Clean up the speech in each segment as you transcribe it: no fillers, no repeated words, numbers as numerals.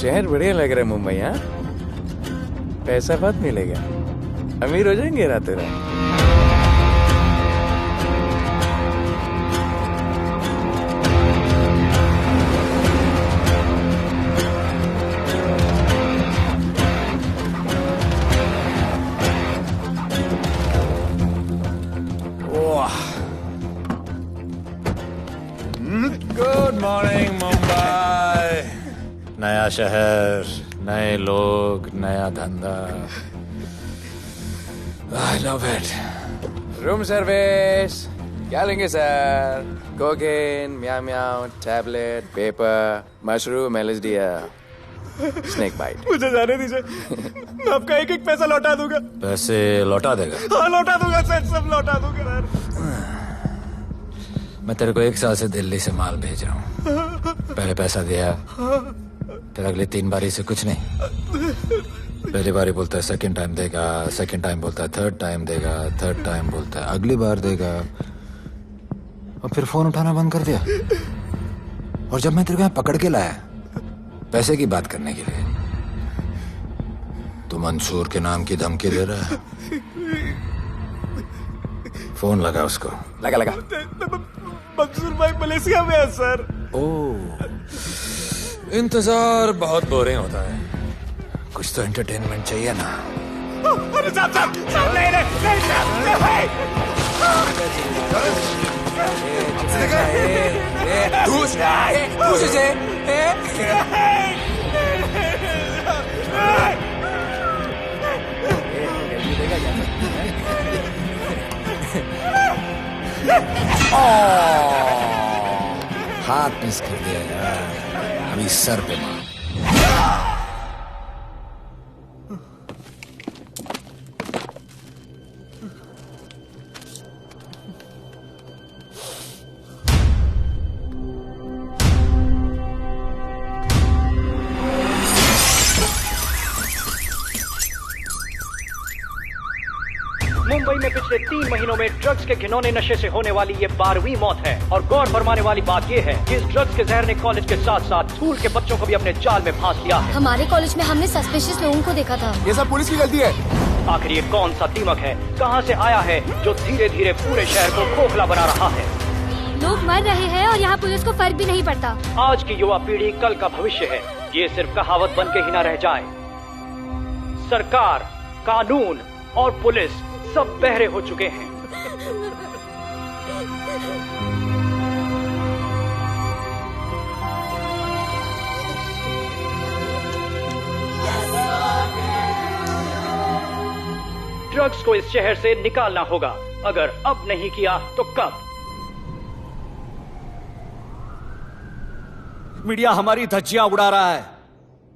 शहर बढ़िया लग रहा है मुंबई। हाँ, पैसा बहुत मिलेगा, अमीर हो जाएंगे रातों रात। Good morning Mumbai. नया शहर, नए लोग, नया धंधा। I love it. Room service क्या लेंगे sir? Cocaine, meow meow, tablet, paper, mushroom, LSD, snake bite. मुझे जाने दीजिए, मैं आपका एक एक पैसा लौटा दूंगा। पैसे लौटा देगा? हाँ लौटा दूंगा सर, सब लौटा दूंगा सर। मैं तेरे को 1 साल से दिल्ली से माल भेज रहा हूँ। पहले पैसा दिया, फिर अगले 3 बारी से कुछ नहीं। पहली बारी बोलता है सेकंड टाइम देगा, सेकंड टाइम बोलता है थर्ड टाइम देगा, थर्ड टाइम बोलता है अगली बार देगा, और फिर फोन उठाना बंद कर दिया। और जब मैं तेरे को यहाँ पकड़ के लाया पैसे की बात करने के लिए, तो मंसूर के नाम की धमकी दे रहा है। फोन लगा उसको। लगा लगा। मंसूर भाई मलेशिया में है सर। ओह, इंतजार बहुत बोरिंग होता है, कुछ तो एंटरटेनमेंट चाहिए ना। अरे साहब साहब साहब, नहीं नहीं हाथ मिस कर दिया यार, अभी सर पे मार। मुंबई में पिछले 3 महीनों में ड्रग्स के घिनौने नशे से होने वाली ये 12वीं मौत है। और गौर फरमाने वाली बात ये है कि इस ड्रग्स के जहर ने कॉलेज के साथ साथ स्कूल के बच्चों को भी अपने जाल में फांस लिया है। हमारे कॉलेज में हमने सस्पिशियस लोगों को देखा था। ये सब पुलिस की गलती है। आखिर ये कौन सा दीमक है, कहां से आया है, जो धीरे धीरे पूरे शहर को खोखला बना रहा है? लोग मर रहे हैं और यहाँ पुलिस को फर्क भी नहीं पड़ता। आज की युवा पीढ़ी कल का भविष्य है, ये सिर्फ कहावत बन के ही न रह जाए। सरकार, कानून और पुलिस सब बहरे हो चुके हैं। ड्रग्स को इस शहर से निकालना होगा। अगर अब नहीं किया तो कब? मीडिया हमारी धज्जियां उड़ा रहा है।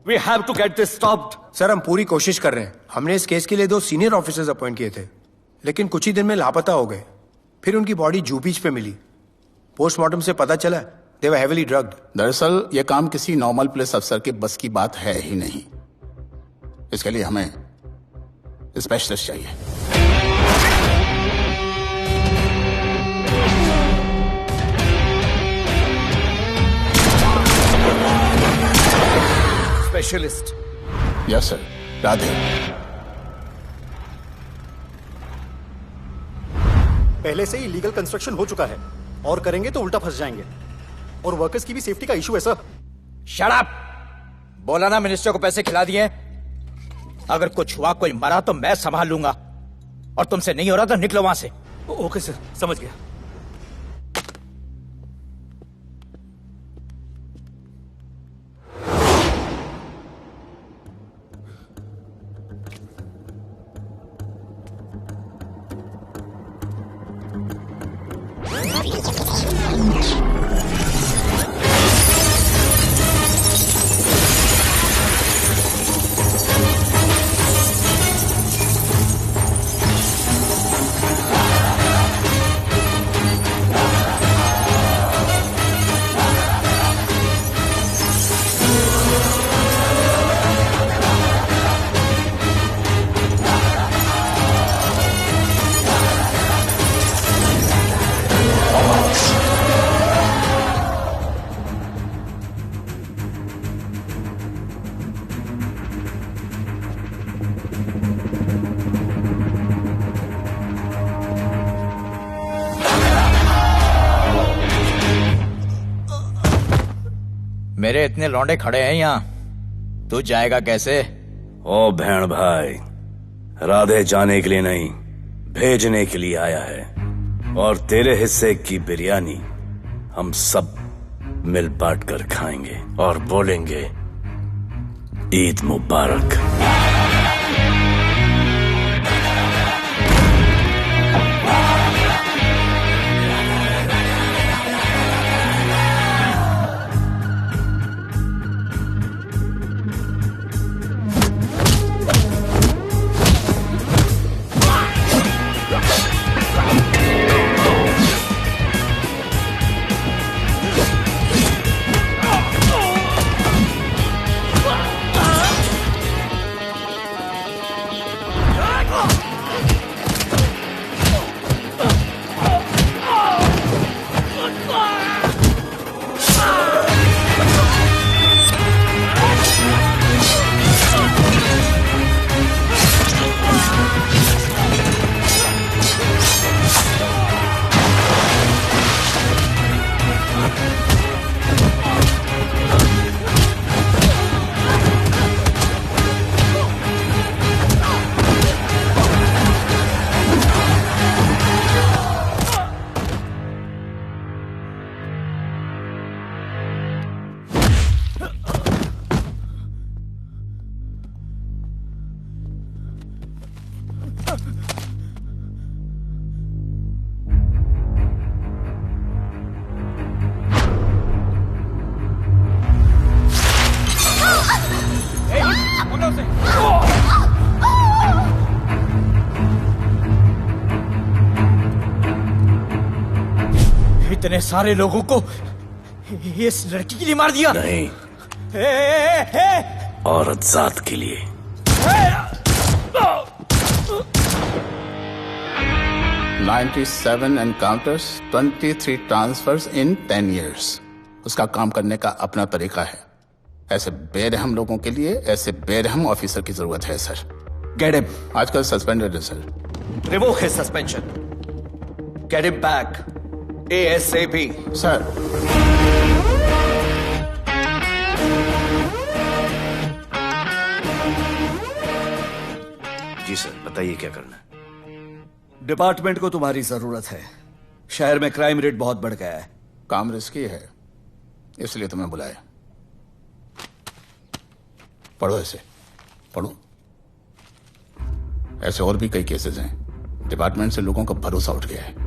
We have to get this stopped. Sir हम पूरी कोशिश कर रहे हैं। हमने इस केस के लिए 2 सीनियर ऑफिसर्स अपॉइंट किए थे, लेकिन कुछ ही दिन में लापता हो गए। फिर उनकी बॉडी जू बीच पे मिली। पोस्टमार्टम से पता चला दे वर हेवीली ड्रग्ड। दरअसल यह काम किसी नॉर्मल पुलिस अफसर के बस की बात है ही नहीं। इसके लिए हमें स्पेशलिस्ट चाहिए। स्पेशलिस्ट? Yes sir. राधे। पहले से ही लीगल कंस्ट्रक्शन हो चुका है और करेंगे तो उल्टा फंस जाएंगे। और वर्कर्स की भी सेफ्टी का इशू है सर। Shut up! बोला ना मिनिस्टर को पैसे खिला दिए। अगर कुछ हुआ, कोई मरा तो मैं संभाल लूंगा, और तुमसे नहीं हो रहा तो निकलो वहां से। ओके सर, समझ गया। मेरे इतने लौंडे खड़े हैं यहाँ, तू जाएगा कैसे? ओ बहन भाई, राधे जाने के लिए नहीं, भेजने के लिए आया है। और तेरे हिस्से की बिरयानी हम सब मिल बांट कर खाएंगे और बोलेंगे ईद मुबारक। इतने सारे लोगों को इस लड़की के लिए मार दिया? नहीं, औरत जात के लिए। $97 encounters, 23 transfers in 10 years. उसका काम करने का अपना तरीका है। ऐसे बेरहम लोगों के लिए ऐसे बेरहम ऑफिसर की जरूरत है सर। Get him. आजकल सस्पेंडेड है sir. Revoke his suspension. Get him back ASAP। Sir ji sir, बताइए क्या करना है। डिपार्टमेंट को तुम्हारी जरूरत है। शहर में क्राइम रेट बहुत बढ़ गया है। काम रिस्की है, इसलिए तुम्हें बुलाया। पढ़ो इसे, पढ़ो। ऐसे और भी कई केसेस हैं। डिपार्टमेंट से लोगों का भरोसा उठ गया है।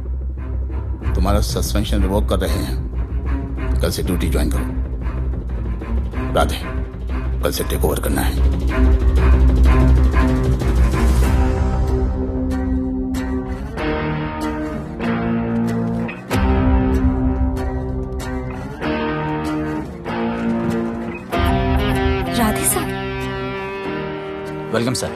तुम्हारा सस्पेंशन रिवोक कर रहे हैं। कल से ड्यूटी ज्वाइन करो। राधे, कल से टेक ओवर करना है। राधे सर। वेलकम सर,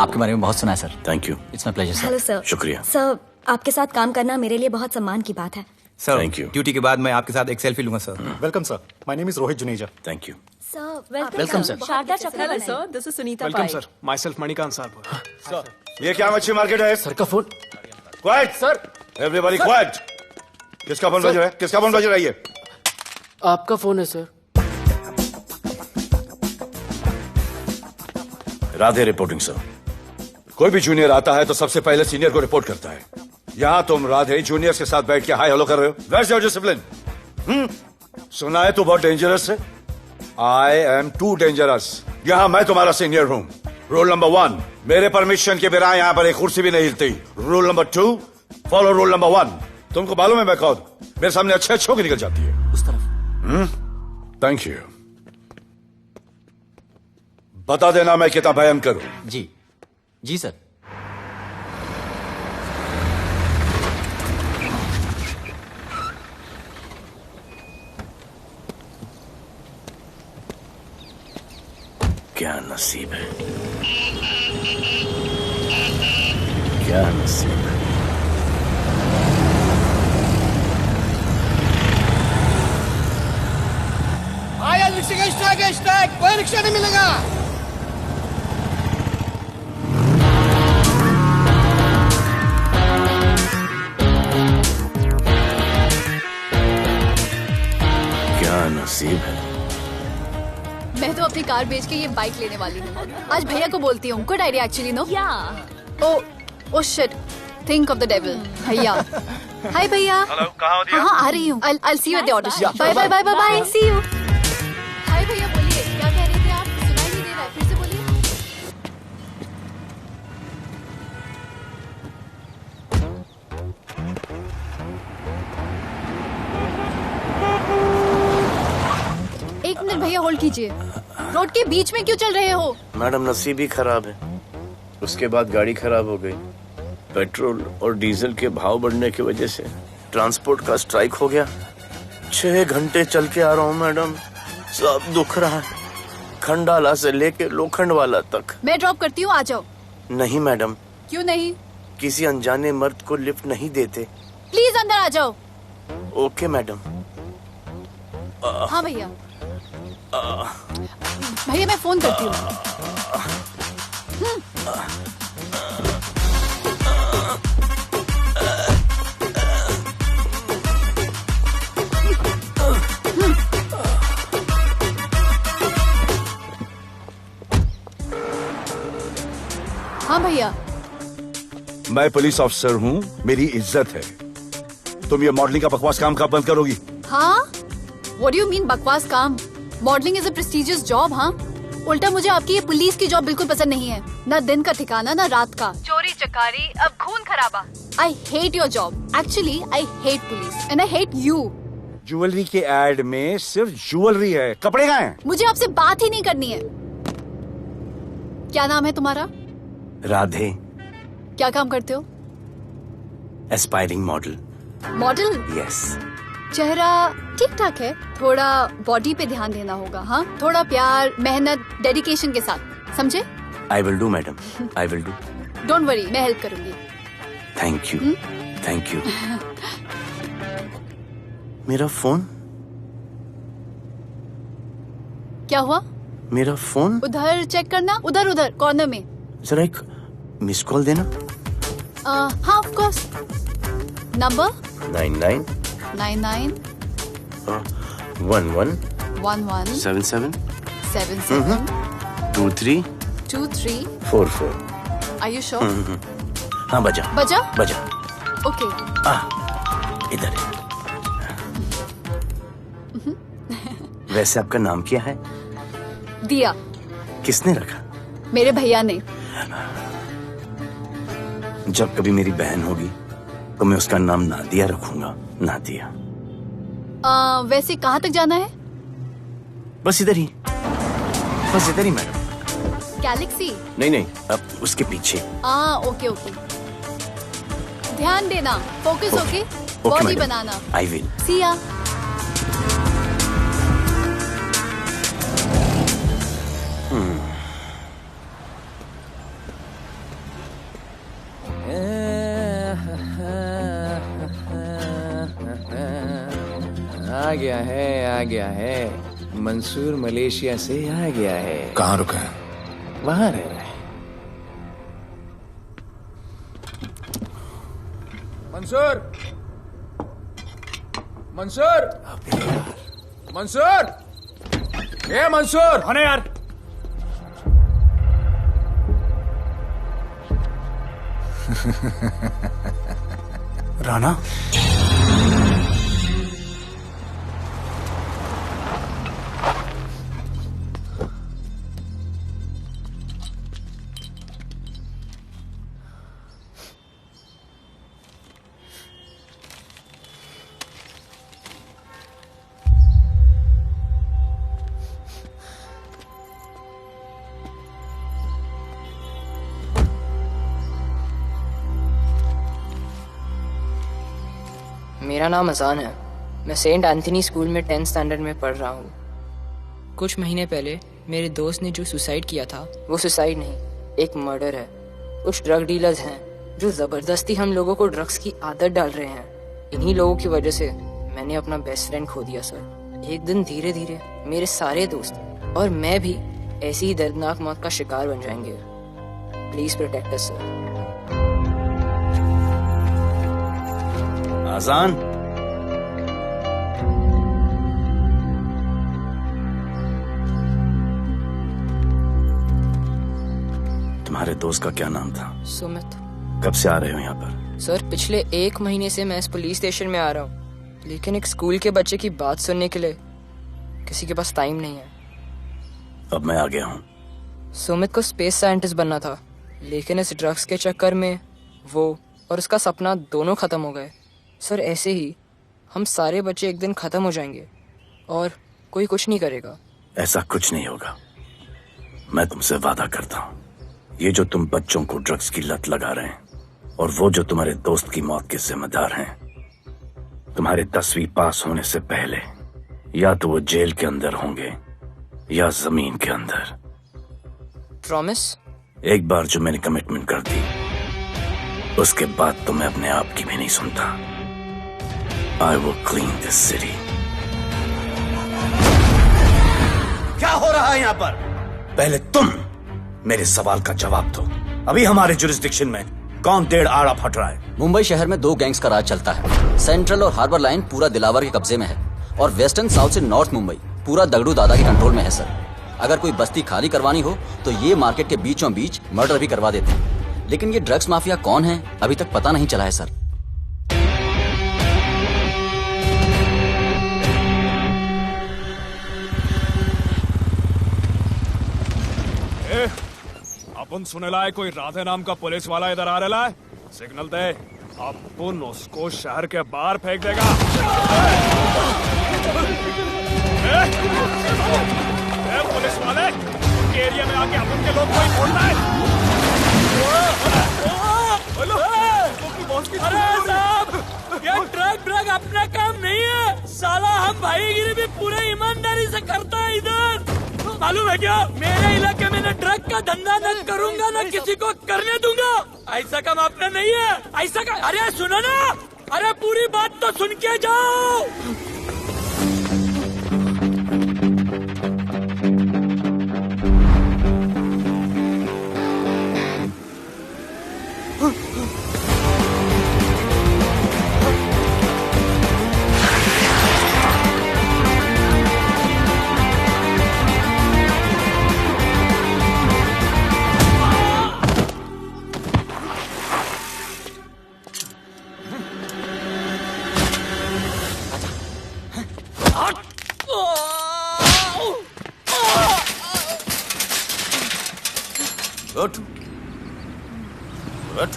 आपके बारे में बहुत सुना है sir. Thank you. It's my pleasure sir. Hello sir. शुक्रिया सर, आपके साथ काम करना मेरे लिए बहुत सम्मान की बात है। Sir, thank you. ड्यूटी के बाद मैं आपके साथ एक सेल्फी लूंगा sir. Welcome sir, my name is Rohit Juneja. Thank you. Sir, welcome sir. Sharda Chakravarti. Sir, this is Sunita welcome Pai. Sir, myself Manikant साहब। सर, ये क्या मच्छी मार्केट है? सर का phone. Quiet sir, everybody quiet. किसका फोन बज रहा है? किसका फोन बज रहा है ये? आपका फोन है सर। Radhe reporting sir. कोई भी जूनियर आता है तो सबसे पहले सीनियर को रिपोर्ट करता है। यहाँ तुम राधे जूनियर्स के साथ बैठ के हाई हेलो कर रहे हो। Where's your discipline? सुना है तू बहुत डेंजरस है। I am too dangerous. यहाँ मैं तुम्हारा सीनियर हूँ। रूल नंबर 1, मेरे परमिशन के बिना यहाँ पर एक कुर्सी भी नहीं हिलती। Rule number 2, follow rule number 1। तुमको मालूम है मैं कौन? मेरे सामने अच्छे अच्छों की निकल जाती है। उस तरफ। Thank you. बता देना मैं कितना भयंकर हूं। जी जी सर। क्या नसीब है, क्या नसीब है। आया रिक्शा का स्ट्राइक है, स्ट्राइक। कोई रिक्शा नहीं मिलेगा। क्या नसीब है। कार बेच के ये बाइक लेने वाली हूँ। आज भैया को बोलती हूँ। Good idea actually, no? Oh shit, think of the devil. भैया, हाय भैया। हेलो, कहाँ हो दिया? हाँ, आ रही हूँ। I'll see you at the audition. Bye bye bye bye bye, see you. Hi भैया, बोलिए क्या कह रहे थे आप? सुनाई नहीं दे रहा है, फिर से बोलिए। एक मिनट भैया, होल्ड कीजिए। रोड के बीच में क्यों चल रहे हो? मैडम, नसीब ही खराब है। उसके बाद गाड़ी खराब हो गई। पेट्रोल और डीजल के भाव बढ़ने की वजह से ट्रांसपोर्ट का स्ट्राइक हो गया। 6 घंटे चल के आ रहा हूँ मैडम, सब दुख रहा है, खंडाला से लेके लोखंडवाला तक। मैं ड्रॉप करती हूँ, आ जाओ। नहीं मैडम। क्यों नहीं? किसी अनजाने मर्द को लिफ्ट नहीं देते। प्लीज अंदर आ जाओ। Okay madam. हाँ भैया। भैया मैं फोन करती हूँ। हाँ भैया। मैं पुलिस ऑफिसर हूँ, मेरी इज्जत है। तुम ये मॉडलिंग का बकवास काम कब बंद करोगी? हाँ? What do you mean बकवास काम? Modelling is a prestigious job. हाँ, उल्टा मुझे आपकी ये पुलिस की जॉब बिल्कुल पसंद नहीं है। ना दिन का ठिकाना, ना रात का। चोरी चकारी, अब खून खराबा। I hate your job. Actually, I hate police and I hate you. Jewellery के एड में सिर्फ ज्वेलरी है, कपड़े कहाँ हैं? मुझे आपसे बात ही नहीं करनी है। क्या नाम है तुम्हारा? राधे। क्या काम करते हो? Aspiring model. मॉडल? यस। चेहरा ठीक ठाक है, थोड़ा बॉडी पे ध्यान देना होगा। हाँ, थोड़ा प्यार, मेहनत, डेडिकेशन के साथ, समझे? I will do madam, I will do. Don't worry, मैं हेल्प करूंगी। Thank you, thank you. मेरा फोन? क्या हुआ? मेरा फोन? उधर चेक करना, उधर उधर कॉर्नर में। जरा एक मिस कॉल देना। हाँ, of course. Number 99 99 11 11 77 77 23 23 44। Are you sure? हाँ, बजा बजा? बजा। ओके। इधर है। वैसे आपका नाम क्या है? दिया। किसने रखा? मेरे भैया ने। जब कभी मेरी बहन होगी तो मैं उसका नाम नादिया रखूंगा। नादिया। वैसे कहाँ तक जाना है? बस इधर ही, बस इधर ही मैडम। गैलेक्सी? नहीं नहीं, अब उसके पीछे। Okay okay. ध्यान देना, फोकस ओके। बॉडी बनाना। I will. See ya. आ गया है। मंसूर मलेशिया से आ गया है। कहाँ रुका है? वहां रह रहा है। मंसूर, मंसूर, मंसूर, ए मंसूर। हाँ यार। राणा, मेरा नाम अजान है। मैं सेंट एंथनी स्कूल में 10th स्टैंडर्ड में पढ़ रहा हूँ। कुछ महीने पहले मेरे दोस्त ने जो सुसाइड किया था, वो सुसाइड नहीं, एक मर्डर है। कुछ ड्रग डीलर्स हैं जो जबरदस्ती हम लोगों को ड्रग्स की आदत डाल रहे हैं। इन्हीं लोगों की वजह से मैंने अपना बेस्ट फ्रेंड खो दिया सर। एक दिन धीरे धीरे मेरे सारे दोस्त और मैं भी ऐसी ही दर्दनाक मौत का शिकार बन जाएंगे। Please protect us sir. Azaan, तुम्हारे दोस्त का क्या नाम था? सुमित। कब से आ रहे हो यहाँ पर? सर पिछले 1 महीने से मैं इस पुलिस स्टेशन में आ रहा हूँ, लेकिन एक स्कूल के बच्चे की बात सुनने के लिए किसी के पास टाइम नहीं है। अब मैं आ गया हूँ। सुमित को स्पेस साइंटिस्ट बनना था, लेकिन इस ड्रग्स के चक्कर में वो और उसका सपना दोनों खत्म हो गए। सर ऐसे ही हम सारे बच्चे एक दिन खत्म हो जाएंगे और कोई कुछ नहीं करेगा। ऐसा कुछ नहीं होगा, मैं तुमसे वादा करता हूँ। ये जो तुम बच्चों को ड्रग्स की लत लगा रहे हैं और वो जो तुम्हारे दोस्त की मौत के जिम्मेदार हैं, तुम्हारे 10वीं पास होने से पहले या तो वो जेल के अंदर होंगे या जमीन के अंदर। प्रॉमिस? एक बार जो मैंने कमिटमेंट कर दी, उसके बाद तो मैं अपने आप की भी नहीं सुनता। I will clean this city. क्या हो रहा है यहाँ पर? पहले तुम मेरे सवाल का जवाब दो। अभी हमारे जुरिस्डिक्शन में कौन डेढ़ आड़ा फट रहा है? मुंबई शहर में 2 गैंग्स का राज चलता है। सेंट्रल और हार्बर लाइन पूरा दिलावर के कब्जे में है और वेस्टर्न साउथ से नॉर्थ मुंबई पूरा दगड़ू दादा के कंट्रोल में है सर। अगर कोई बस्ती खाली करवानी हो तो ये मार्केट के बीचों बीच मर्डर भी करवा देते हैं, लेकिन ये ड्रग्स माफिया कौन है अभी तक पता नहीं चला है सर। अपन सुनेला है कोई राधे नाम का पुलिस वाला इधर आ रहा है। सिग्नल दे, अपन उसको शहर के बाहर फेंक देगा। पुलिस वाले एरिया में आके अपन के लोग कोई बोल रहा है। अरे साहब, ये ड्रग अपना काम नहीं है। साला हम भाईगिरी भी पूरे ईमानदारी से करता है इधर। मालूम है क्या, मेरे इलाके में न ड्रग का धंधा न करूंगा न किसी को करने दूंगा। ऐसा काम अपना नहीं है। ऐसा का अरे सुनो ना, अरे पूरी बात तो सुन के जाओ। उठ, उठ।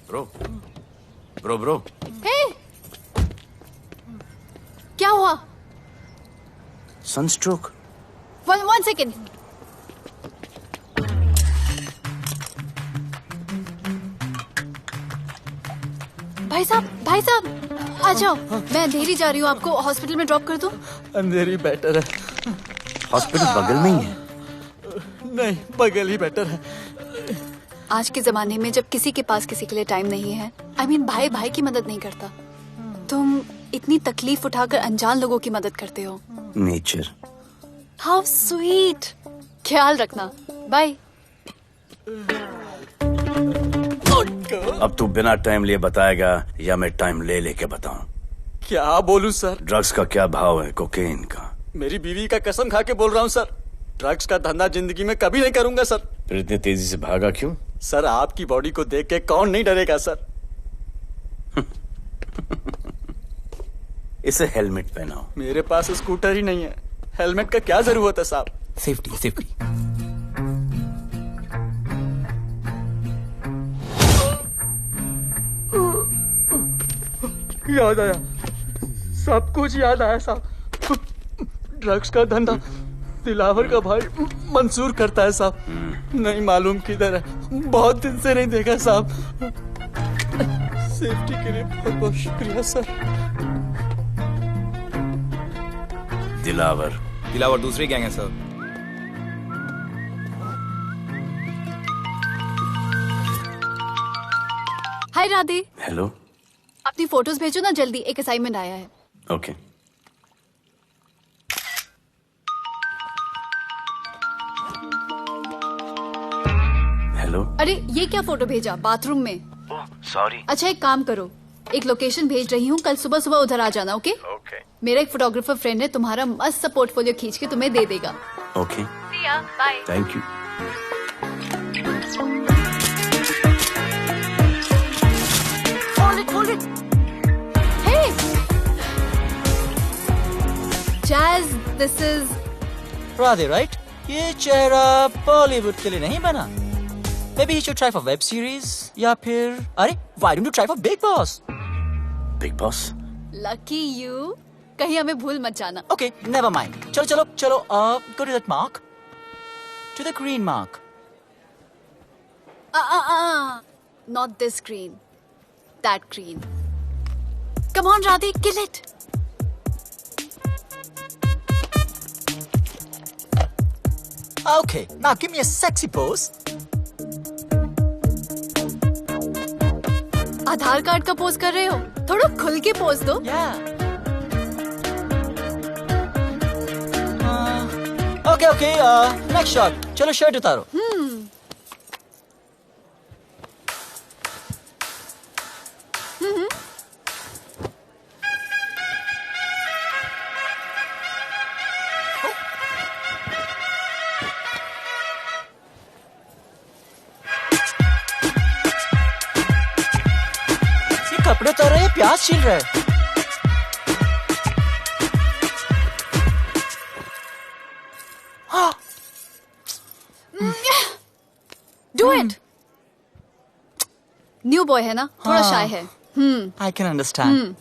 Bro, bro, bro. हे! क्या हुआ? सनस्ट्रोक। One second. भाई साहब, आ जाओ। मैं अंधेरी जा रही हूँ, आपको हॉस्पिटल में ड्रॉप कर दूँ? अंधेरी बेटर है। हॉस्पिटल बगल में ही है। नहीं, बगल ही बेटर है। आज के जमाने में जब किसी के पास किसी के लिए टाइम नहीं है, भाई भाई की मदद नहीं करता, तुम इतनी तकलीफ उठाकर अनजान लोगों की मदद करते हो। नेचर। How sweet. ख्याल रखना। बाय। अब तू बिना टाइम लिए बताएगा या मैं टाइम ले लेके बताऊं? क्या बोलूं सर? ड्रग्स का क्या भाव है कोकेन का? मेरी बीवी का कसम खा के बोल रहा हूँ सर, ड्रग्स का धंधा जिंदगी में कभी नहीं करूंगा सर। फिर इतनी तेजी से भागा क्यों? सर आपकी बॉडी को देख के कौन नहीं डरेगा सर। इसे हेलमेट पहनाओ। मेरे पास स्कूटर ही नहीं है, हेलमेट का क्या जरूरत है साहब? Safety safety. याद आया, सब कुछ याद आया साहब। ड्रग्स का धंधा दिलावर का भाई मंसूर करता है साहब। नहीं मालूम किधर है, बहुत दिन से नहीं देखा साहब। सेफ्टी के लिए बहुत बहुत शुक्रिया सर। दिलावर दूसरी गैंग है सर। हाय राधे। हेलो। अपनी फोटोज भेजो ना जल्दी, एक असाइनमेंट आया है। ओके। हेलो। अरे ये क्या फोटो भेजा बाथरूम में? सॉरी। अच्छा एक काम करो, एक लोकेशन भेज रही हूँ, कल सुबह सुबह उधर आ जाना। ओके? मेरा एक फोटोग्राफर फ्रेंड है, तुम्हारा मस्त सा पोर्टफोलियो खींच के तुम्हें दे देगा। Okay. Bye. Thank you. This is Radhe, right? ये चेहरा बॉलीवुड के लिए नहीं बना। Maybe he should try for web series या फिर अरे why don't you try for Big Boss? Big Boss? Lucky you. कहीं हमें भूल मत जाना। Okay, never mind. चलो, go to that mark. To the green mark. Not this green. That green. Come on, Radhi, kill it. Okay, now give me a sexy pose. Aadhaar card का pose कर रहे हो? थोड़ा खुल के pose दो। Okay, next shot. चलो shirt उतारो। कपड़े उतार रहे हैं, प्याज छील रहे हैं। Do it. न्यू बॉय है ना, थोड़ा शाय है। I can understand.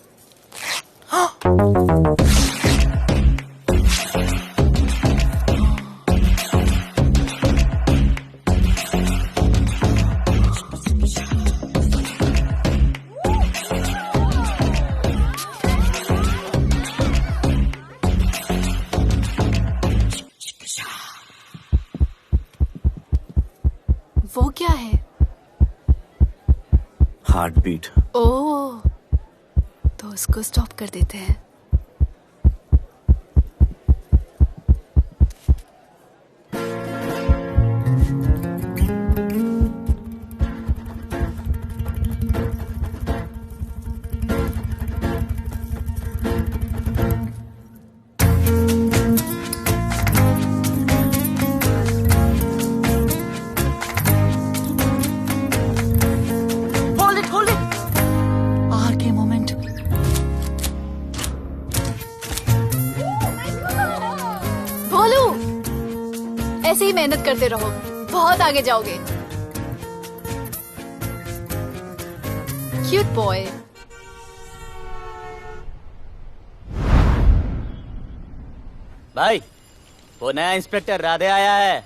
वो क्या है? Heart beat. ओह, तो उसको स्टॉप कर देते हैं। ऐसे ही मेहनत करते रहो, बहुत आगे जाओगे। Cute boy. भाई, वो नया इंस्पेक्टर राधे आया है।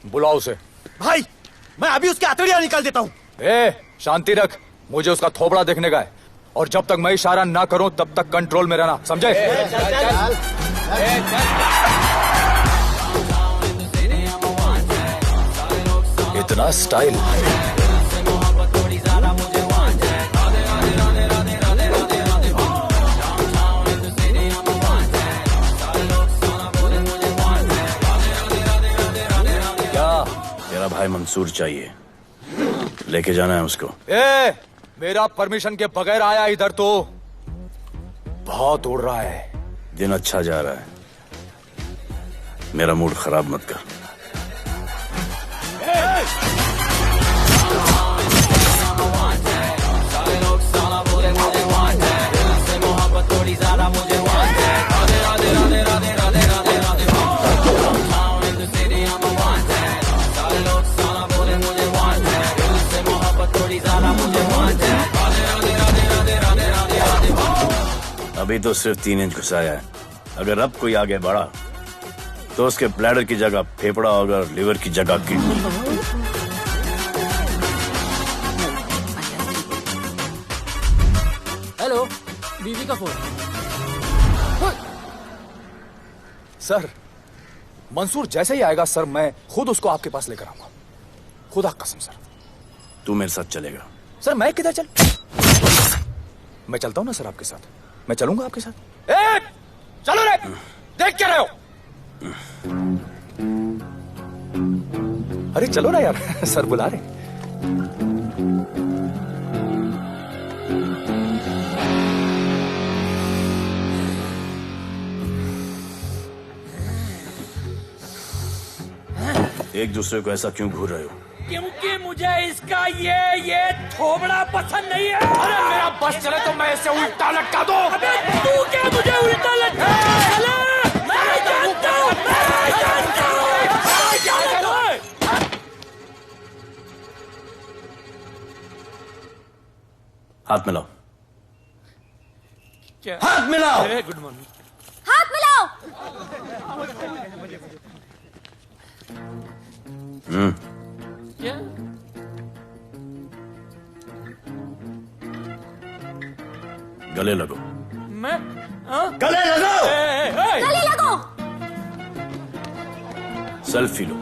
बुलाओ उसे। भाई, मैं अभी उसकी हथेलियां निकाल देता हूँ। शांति रख, मुझे उसका थोबड़ा देखने का है, और जब तक मैं इशारा ना करूं तब तक कंट्रोल में रहना, समझे? इतना स्टाइल। क्या? तेरा भाई मंसूर चाहिए, लेके जाना है उसको। मेरा परमिशन के बगैर आया इधर तो बहुत उड़ रहा है। दिन अच्छा जा रहा है, मेरा मूड खराब मत कर। अभी तो सिर्फ 3 इंच घुसाया है, अगर अब कोई आगे बढ़ा तो उसके ब्लैडर की जगह फेफड़ा होगा और लिवर की जगह किडनी। हेलो, बीवी का फोन। सर, मंसूर जैसे ही आएगा सर, मैं खुद उसको आपके पास लेकर आऊंगा, खुदा कसम सर। तू मेरे साथ चलेगा? सर मैं किधर मैं चलता हूं ना सर आपके साथ, मैं चलूंगा आपके साथ। चलो रे, देख क्या रहे हो? अरे चलो ना यार, सर बुला रहे। एक दूसरे को ऐसा क्यों घूर रहे हो? क्योंकि मुझे इसका ये थोबड़ा पसंद नहीं है। अरे मेरा बस चले तो मैं इसे उल्टा लटका दूं। अबे तू क्या मुझे उल्टा लटका? हाथ मिलाओ। क्या? हाथ मिलाओ। Good morning. हाथ मिलाओ। क्या? गले लगो। मैं? हाँ? गले लगो। गले लगो। सेल्फी लो।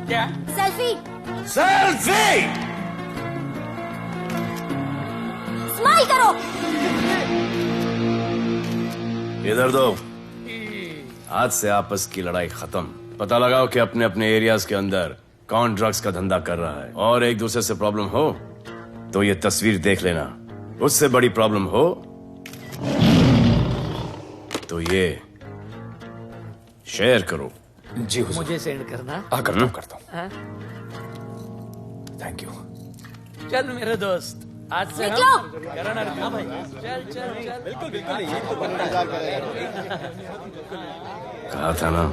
क्या? सेल्फी। सेल्फी। स्माइल करो। इधर दो। आज से आपस की लड़ाई खत्म। पता लगाओ कि अपने अपने एरियाज के अंदर कौन ड्रग्स का धंधा कर रहा है, और एक दूसरे से प्रॉब्लम हो तो ये तस्वीर देख लेना। उससे बड़ी प्रॉब्लम हो तो ये शेयर करो। जी हुजूर। मुझे सेंड करना। हाँ, करता हूँ करता हूँ। हाँ? Thank you. चल मेरे दोस्त, आज से निकलो। करो ना। हाँ भाई, चल चल चल। बिल्कुल बिल्कुल, ये तो बनता कहा था ना,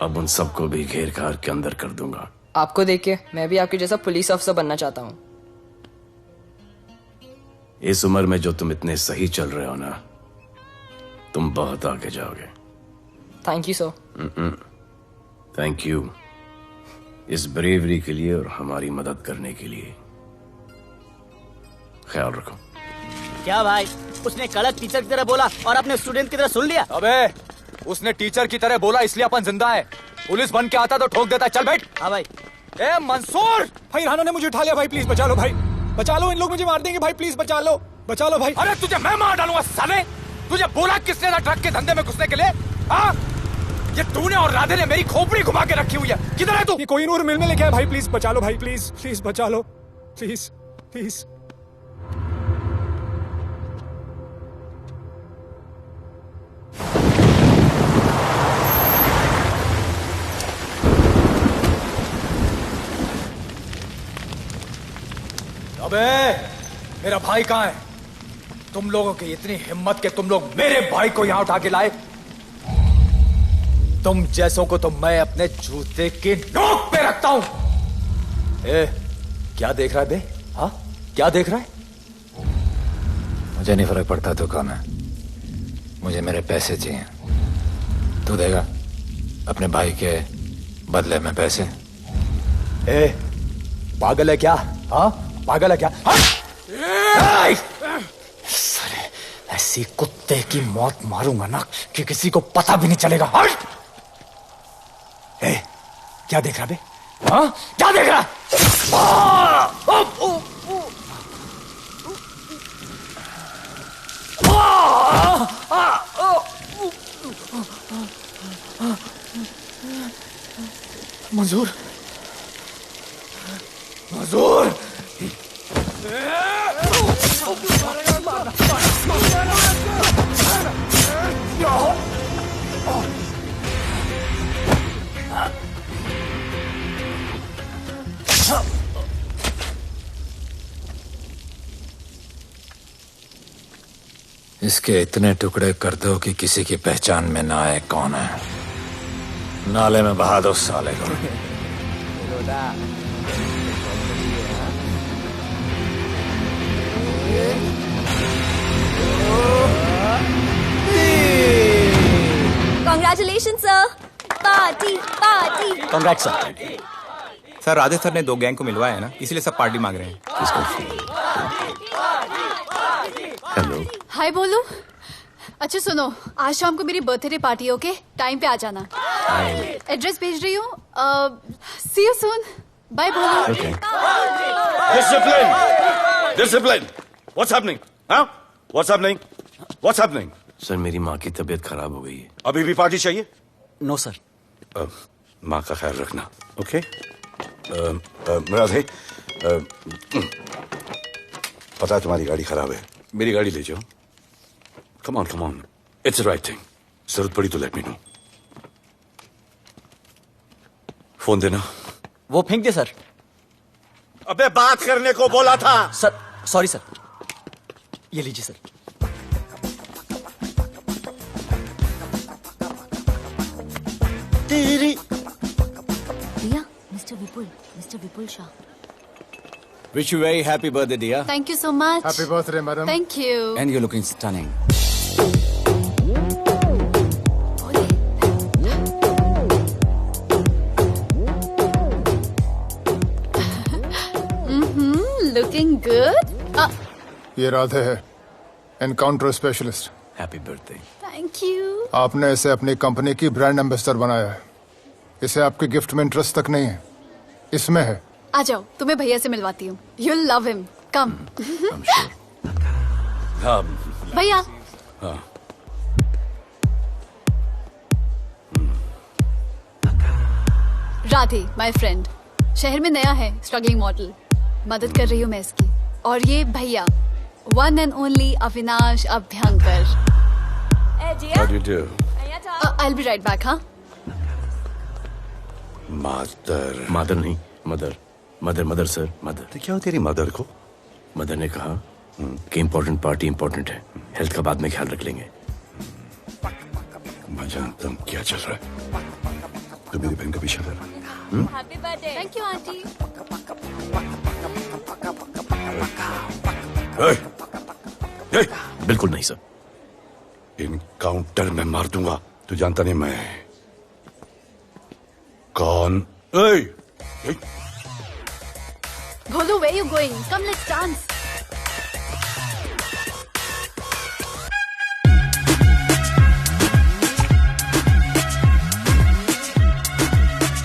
अब उन सबको भी घेर घार के अंदर कर दूंगा। आपको देख के मैं भी आपके जैसा पुलिस ऑफिसर बनना चाहता हूँ। इस उम्र में जो तुम इतने सही चल रहे हो ना, तुम बहुत आगे जाओगे। Thank you sir. Thank you इस ब्रेवरी के लिए और हमारी मदद करने के लिए। ख्याल रखो। क्या भाई, उसने कड़क टीचर की तरह बोला और अपने स्टूडेंट की तरह सुन लिया? अबे उसने टीचर की तरह बोला इसलिए अपन जिंदा है। पुलिस बन के आता तो ठोक देता। चल बैठ। हाँ भाई। ए मंसूर, भाई राना ने मुझे उठा लिया। भाई प्लीज बचा लो, भाई बचा लो, इन लोग मुझे मार देंगे। भाई प्लीज बचा लो, बचा लो भाई। अरे तुझे मैं मार डालूंगा साले। तुझे बोला किसने था ट्रक के धंधे में घुसने के लिए? हाँ, ये तूने और राधे ने मेरी खोपड़ी घुमा के रखी हुई है। किधर है तू? ये कोई नूर मिलने लेके आया। भाई प्लीज बचा लो, भाई प्लीज प्लीज बचा लो, प्लीज प्लीज। अबे मेरा भाई कहाँ है? तुम लोगों की इतनी हिम्मत कि तुम लोग मेरे भाई को यहाँ उठा के लाए। तुम जैसों को तो मैं अपने जूते की नोक पे रखता हूं। ए, क्या देख रहा है बे? हाँ, क्या देख रहा है? मुझे नहीं फर्क पड़ता तू कौन है, मुझे मेरे पैसे चाहिए। तू देगा अपने भाई के बदले में पैसे? ए, पागल है क्या? हाँ, पागल है क्या? साले, ऐसी कुत्ते की मौत मारूंगा ना कि किसी को पता भी नहीं चलेगा। ए, क्या देख रहा बे? हाँ, क्या देख रहा? मंजूर, मंजूर। इसके इतने टुकड़े कर दो कि किसी की पहचान में ना आए कौन है। नाले में बहा दो साले को। Congratulations, sir. Party party. Congrats sir. Sir Radhe sir ने 2 गैंग को मिलवाया है ना, इसलिए सब पार्टी मांग रहे हैं। हेलो। हाय बोलो। अच्छा सुनो, आज शाम को मेरी बर्थडे पार्टी, ओके? टाइम पे आ जाना। एड्रेस भेज रही हूँ। See you soon. बाय बोलो। Discipline, discipline. What's happening? हाँ, what's happening? What's happening? Sir मेरी माँ की तबीयत खराब हो गई है। अभी भी पार्टी चाहिए? No sir. माँ का ख्याल रखना, ओके? राधे, पता है तुम्हारी गाड़ी खराब है, मेरी गाड़ी ले जाओ। Come on, come on, it's the right thing. जरूरत पड़ी तो लेट मी नो। फोन देना। वो फेंक दे सर। अबे बात करने को बोला था। Sir sorry sir. ये लीजिए sir. Riya, mister Vipul Shah. Wish you very happy birthday, dear. Thank you so much. Happy birthday, madam. Thank you. And you're looking stunning. Looking good. ये राधे है, encounter specialist. Happy birthday. Thank you. आपने इसे अपनी company की brand ambassador बनाया है। इसे आपके गिफ्ट में इंटरेस्ट तक नहीं है, इसमें है। आ जाओ, तुम्हें भैया से मिलवाती हूँ। You'll love him. Come. हाँ भैया। हाँ राधे, माय फ्रेंड, शहर में नया है, स्ट्रगलिंग मॉडल, मदद कर रही हूँ मैं इसकी। और ये भैया, one and only Avinash Abhyankar. How do you do? I'll be right back, हाँ? मदर नहीं, मदर सर, मदर। तो क्या हो तेरी मदर को? मदर ने कहा कि इम्पोर्टेंट पार्टी इम्पोर्टेंट है, हेल्थ का बाद में ख्याल रख लेंगे। मैं जानता हूँ क्या चल रहा है। तो मेरी बहन का पीछा कर। Happy birthday. Thank you, auntie. बिल्कुल नहीं सर। इनकाउंटर में मार दूंगा। तू जानता नहीं मैं कौन? Bholu, where you going? Come, let's dance.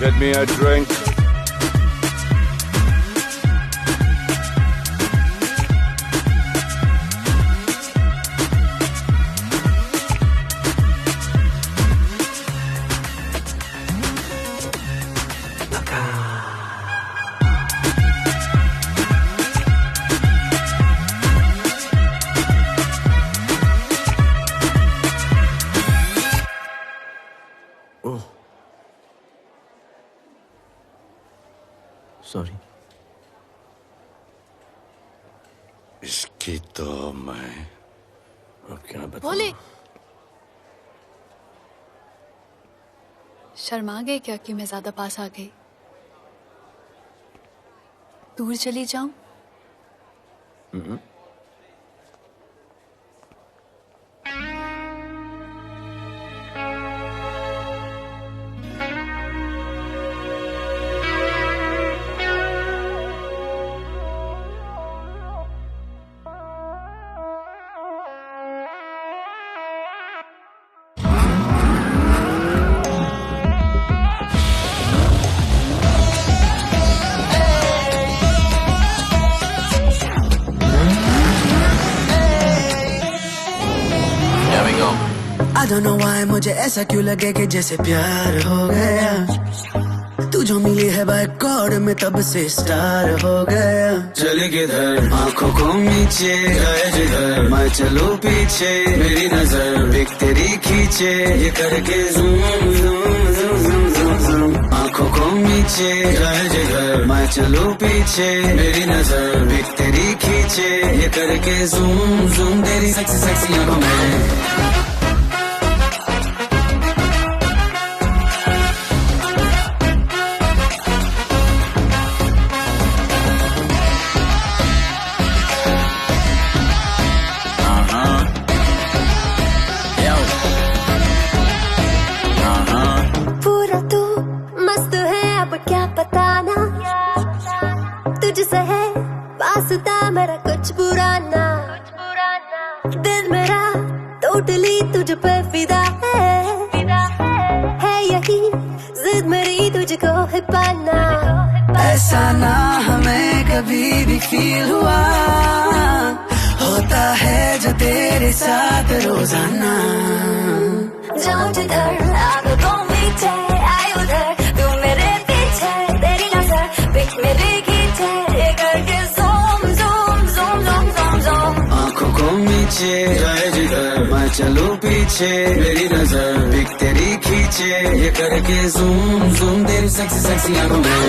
Get me a drink. Sorry. इसकी तो मैं क्या बताऊं? भोले, शर्मा गए क्या कि मैं ज्यादा पास आ गई? दूर चली जाऊं? I don't know why मुझे ऐसा क्यों लगे कि जैसे प्यार हो गया। तू जो मिली है बाय गॉड में तब से स्टार हो गया। चले किधर आंखों को नीचे गए जिधर, मैं चलूं पीछे मेरी नजर एक तेरी खींचे, ये करके zoom zoom zoom zoom zoom zoom. आंखों को नीचे गए जिधर, मैं चलूं पीछे मेरी नजर एक तेरी खींचे, ये करके ज़ूम ज़ूम तेरी सेक्सी सेक्सी आंखों में। मेरा कुछ पुराना दिल मेरा टोटली तुझ पे फिदा है यही जिद मेरी तुझको है पाना। ऐसा ना हमें कभी भी फील हुआ, होता है जो तेरे साथ रोजाना। जाऊं जिधर आंखों मीठे आए उधर, तू मेरे पीछे तेरी नजर पिक मेरी खींचे, ये करके नीचे जाए जिधर, मैं चलूं पीछे मेरी नजर एक तेरी खींचे, ये करके ज़ूम ज़ूम तेरी सेक्सी सेक्सी आंखों में।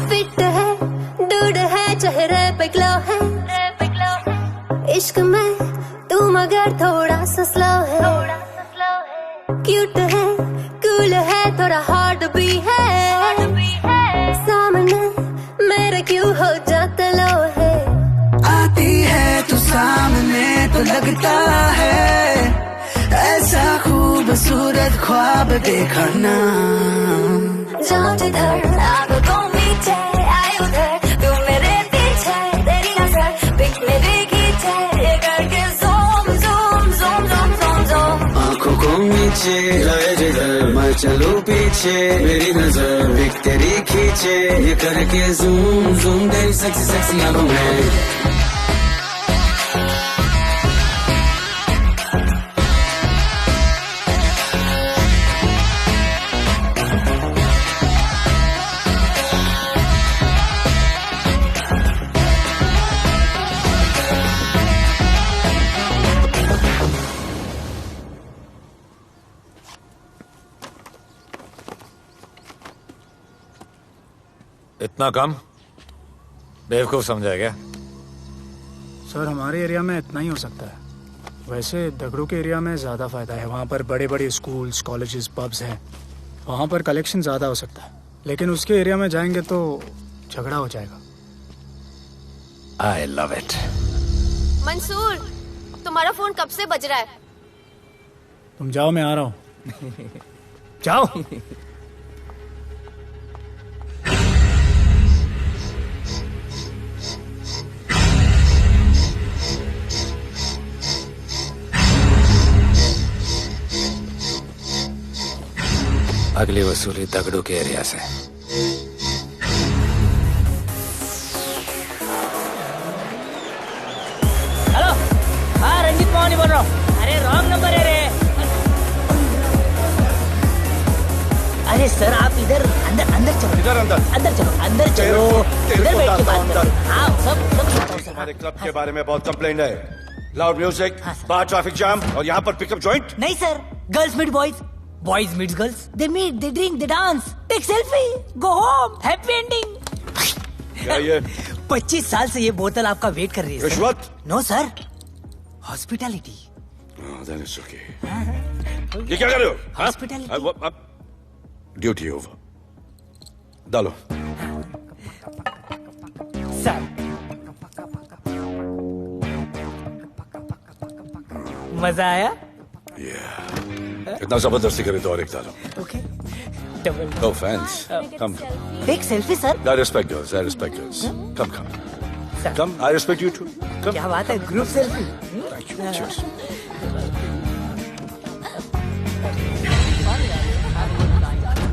फिट है, डूड है, चेहरे पे ग्लो है, इश्क में तू मगर थोड़ा सा स्लो है, क्यूट है, कूल है, थोड़ा हार्ड भी है, सामने मेरे क्यों हो जाता लो है। आती है तू सामने तो लगता है ऐसा खूबसूरत ख्वाब देखा ना। जाओ जिधर आंखों मीचे आए उधर, तू मेरे पीछे तेरी नजर पिक मेरी खींचे, ये करके zoom zoom zoom zoom zoom zoom. आंखों को नीचे लाए जिधर मैं चलूं पीछे, मेरी नजर पिक तेरी खींचे, ये करके ज़ूम ज़ूम तेरी सेक्सी सेक्सी आंखों में। इतना कम बेवकूफ समझा क्या? सर हमारे एरिया में इतना ही हो सकता है, वैसे दगड़ू के एरिया में ज़्यादा फायदा है। वहाँ पर बड़े बड़े स्कूल्स, कॉलेजेस, पब्स हैं, वहाँ पर कलेक्शन ज़्यादा हो सकता है। लेकिन उसके एरिया में जाएंगे तो झगड़ा हो जाएगा। I love it. मंसूर, तुम्हारा फोन कब से बज रहा है? तुम जाओ, मैं आ रहा हूँ। जाओ। अगली वसूली दगड़ू के एरिया से। हेलो, हाँ रंजीत मोहन बोल रहा हूँ। अरे रॉन्ग नंबर है रे। अरे सर आप इधर अंदर अंदर चलो, इधर अंदर अंदर चलो, अंदर चलो, इधर बैठ के बात करो। हाँ सब हमारे क्लब के बारे में बहुत कंप्लेंट है। लाउड म्यूजिक, बाहर ट्रैफिक जाम और यहाँ पर पिकअप जॉइंट। नहीं sir, girls meet boys, boys meets girls, they meet, they drink, they dance, take selfie, go home, happy ending. क्या ये? 25 साल से ये बोतल आपका वेट कर रही है। रिश्वत? No sir, hospitality. Then it's okay. ये क्या कर रहे हो? हॉस्पिटैलिटी। Duty over. डालो। सर मजा आया? इतना जबरदस्ती करे तो और एक डालो। Okay double. No fans. Come. Take selfie sir. I respect girls. I respect girls. Come, come. Come. I respect you too. Come. क्या बात है, group selfie. Thank you. Cheers.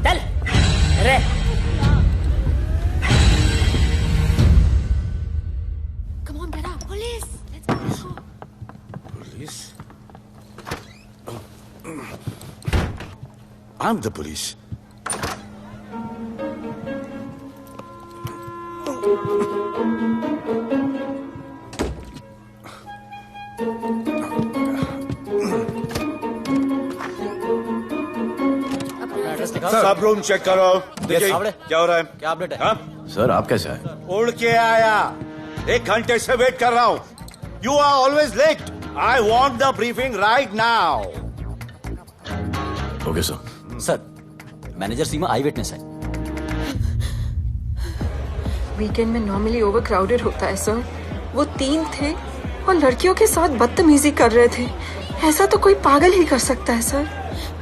चल रे। Come on, get up. Police. Let's go. Police? I'm the police. सब room check करो। देखिए क्या हो रहा है। क्या अपडेट है? हाँ? सर आप कैसे आए? उड़ के आया, 1 घंटे से वेट कर रहा हूँ। You are always late. I want the briefing right now. Okay sir. Sir manager Seema eyewitness है। वीकेंड में नॉर्मली ओवर क्राउडेड होता है सर। वो 3 थे और लड़कियों के साथ बदतमीजी कर रहे थे। ऐसा तो कोई पागल ही कर सकता है सर।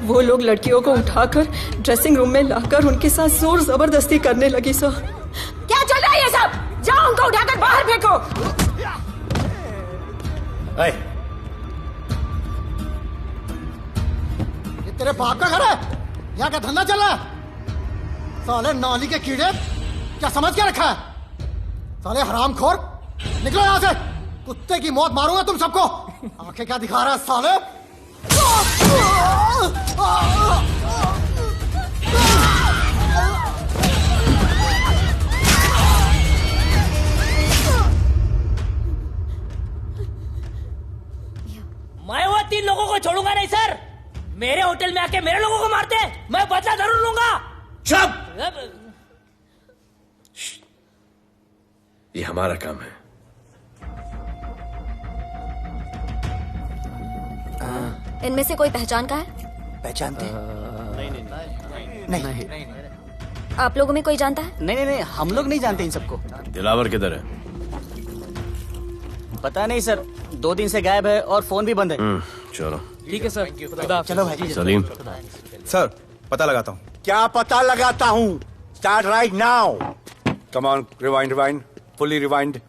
वो लोग लड़कियों को उठाकर ड्रेसिंग रूम में लाकर उनके साथ जोर जबरदस्ती करने लगी सर। क्या चल रहा है ये सब? जाओ उनको उठाकर बाहर फेंको। ये तेरे बाप का घर है? यहाँ का धंधा चल रहा है? साले नाली के कीड़े, क्या समझ के रखा है? साले हरामखोर, निकलो यहाँ से। कुत्ते की मौत मारूंगा तुम सबको। आंखें क्या दिखा रहा है साले? मैं वो 3 लोगों को छोड़ूंगा नहीं सर। मेरे होटल में आके मेरे लोगों को मारते हैं, मैं बदला जरूर लूंगा। चुप। ये हमारा काम है। इनमें से कोई पहचान का है? पहचानते? नहीं। आप लोगों में कोई जानता है? नहीं, हम लोग नहीं जानते इन सबको। दिलावर किधर है? पता नहीं सर, 2 दिन से गायब है और फोन भी बंद है। चलो ठीक है सर। चलो भाई। सलीम। सर पता लगाता हूँ। क्या पता लगाता हूँ? Start right now. Come on, rewind, fully rewind.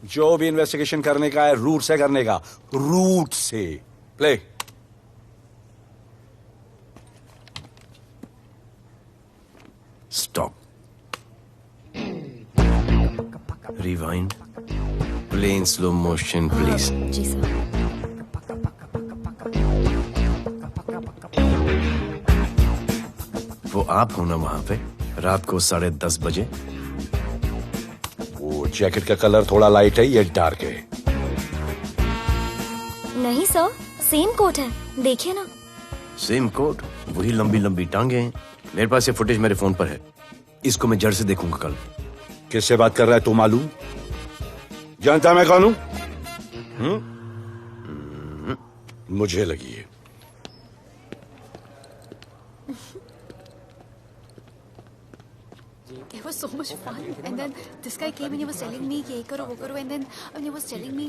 जो भी इन्वेस्टिगेशन करने का है रूट से करने का, रूट से। Play. Stop. Rewind. Play in slow motion please. जी सर। वो आप हो ना वहां पे रात को 10:30 बजे? वो जैकेट का कलर थोड़ा लाइट है, ये डार्क है। नहीं सर, सेम कोट है, देखिए ना। सेम कोट, वही लंबी लंबी टांगे हैं। मेरे पास ये फुटेज मेरे फोन पर है, इसको मैं जड़ से देखूंगा कल। किससे बात कर रहा है तू? मालूम? जानता मैं कौन हूं? मुझे लगी है। It was so much fun, and then this guy came and he was telling me ये करो वो करो, and then he was telling me,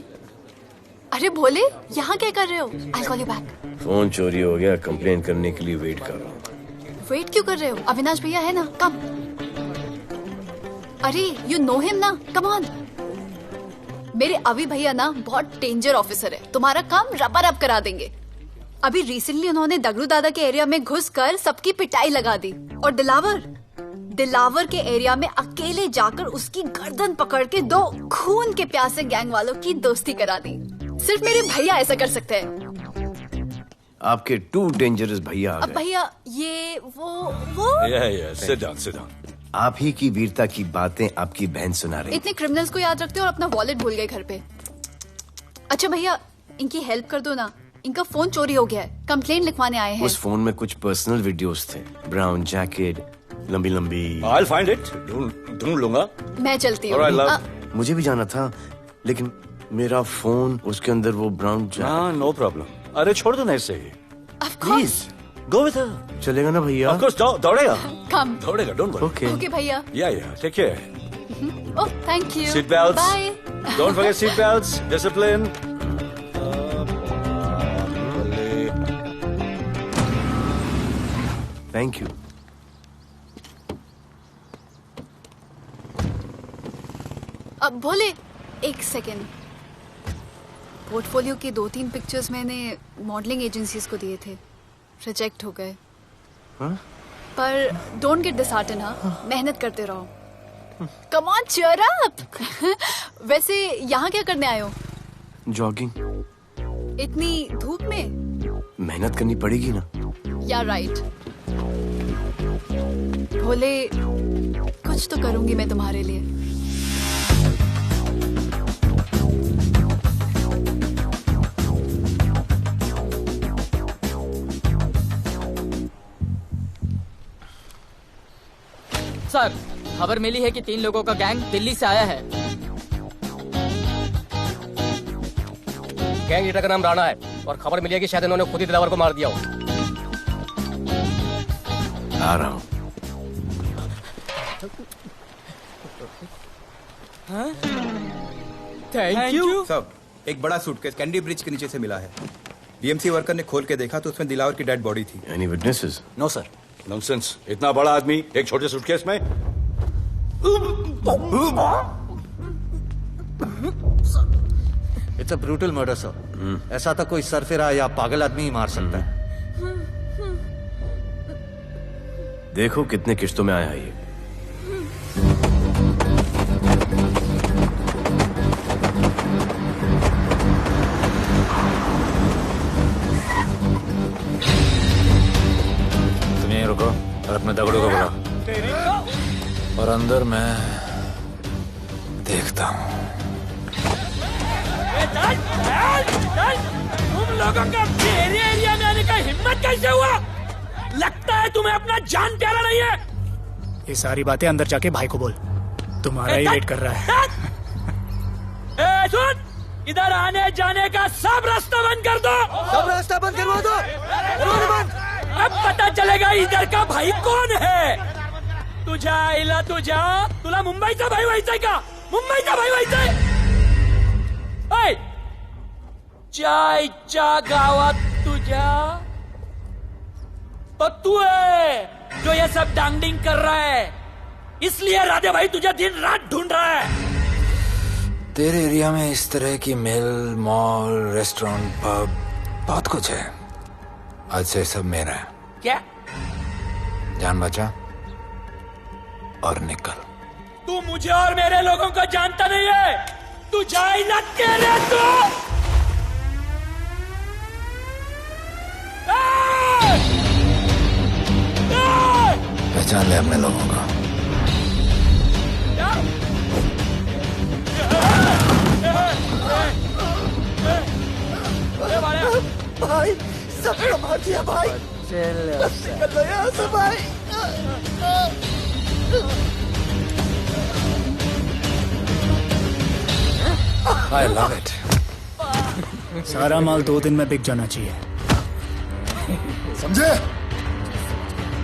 अरे भोले यहाँ क्या कर रहे हो? I'll call you back. Phone चोरी हो गया, कंप्लेन करने के लिए वेट कर रहा हूँ। वेट क्यों कर रहे हो? अविनाश भैया है ना, कम। अरे यू नो हिम ना, कम ऑन। मेरे अभी भैया ना बहुत डेंजर ऑफिसर है, तुम्हारा काम रबर अप करा देंगे। अभी रिसेंटली उन्होंने दगड़ू दादा के एरिया में घुसकर सबकी पिटाई लगा दी, और दिलावर के एरिया में अकेले जाकर उसकी गर्दन पकड़ के 2 खून के प्यासे गैंग वालों की दोस्ती करा दी। सिर्फ मेरे भैया ऐसा कर सकते हैं। आपके 2 डेंजरस भैया आ अब गए। भैया ये वो sit down. आप ही की वीरता की बातें आपकी बहन सुना रही। इतने क्रिमिनल्स को याद रखते हो और अपना वॉलेट भूल गए घर पे। अच्छा भैया, इनकी हेल्प कर दो ना, इनका फोन चोरी हो गया है, कंप्लेन लिखवाने आए हैं। उस फोन में कुछ पर्सनल वीडियोस थे, ब्राउन जैकेट, लंबी लंबी। I'll find it. ढूंढ लूंगा। मैं चलती हूँ। मुझे भी जाना था, लेकिन मेरा फोन, उसके अंदर वो ब्राउन जैकेट। No problem. अरे छोड़ दो ना इसे। Please go with her. चलेगा ना भैया? Of course, दौड़ेगा। कम। दौड़ेगा, don't worry. ओके भैया। Yeah, take care. Oh thank you. Seat belts. Bye. Don't forget seat belts. Discipline. Thank you. अब भोले एक सेकेंड, पोर्टफोलियो की 2-3 पिक्चर्स मैंने मॉडलिंग एजेंसीज को दिए थे, रिजेक्ट हो गए। पर डोंट गेट डिसहार्टन, हाँ, मेहनत करते रहो। Come on cheer up. वैसे यहाँ क्या करने आए हो? जॉगिंग। इतनी धूप में? मेहनत करनी पड़ेगी ना। या राइट। भोले कुछ तो करूंगी मैं तुम्हारे लिए। सर, खबर मिली है कि 3 लोगों का गैंग दिल्ली से आया है। गैंग लीडर का नाम राणा है और खबर मिली है कि शायद इन्होंने खुद ही दिलावर को मार दिया हो। आ रहा हूँ। Thank you. सब एक बड़ा सूटकेस कैंडी ब्रिज के नीचे से मिला है। बीएमसी वर्कर ने खोल के देखा तो उसमें दिलावर की डेड बॉडी थी। Any witnesses? No sir. Nonsense, इतना बड़ा आदमी एक छोटे सूटकेस में? It's a brutal murder sir. ऐसा तो कोई सरफिरा या पागल आदमी ही मार सकता है। देखो कितने किश्तों में आया ये। तुम यहीं रुको और अपने दगड़ों को बुलाओ, और अंदर मैं देखता हूँ। तुम लोगों का मेरे एरिया में आने का हिम्मत कैसे हुआ? लगता है तुम्हें अपना जान प्यारा नहीं है। ये सारी बातें अंदर जाके भाई को बोल, तुम्हारा ही वेट कर रहा है। सुन, इधर आने जाने का सब रास्ता बंद कर दो। सब रास्ता बंद करवा दो। अब पता चलेगा इधर का भाई कौन है। तुझा इला तुझा तुला मुंबईचा भाई व्हायचाय का? मुंबईचा भाई व्हायचाय? चायच्या गावात तुझ्या तो तू है जो ये सब डांगडिंग कर रहा है, इसलिए राधे भाई तुझे दिन रात ढूंढ रहा है। तेरे एरिया में इस तरह की मिल, मॉल, रेस्टोरेंट, पब बहुत कुछ है। आज से सब मेरा है। क्या? जान बचा और निकल। तू मुझे और मेरे लोगों को जानता नहीं है। तू जाए ना तेरे तो पहचान ले अपने लोगों का। भाई सबको मार दिया भाई। निकल लो यहाँ से भाई। I love it. सारा माल 2 दिन में बिक जाना चाहिए। समझे?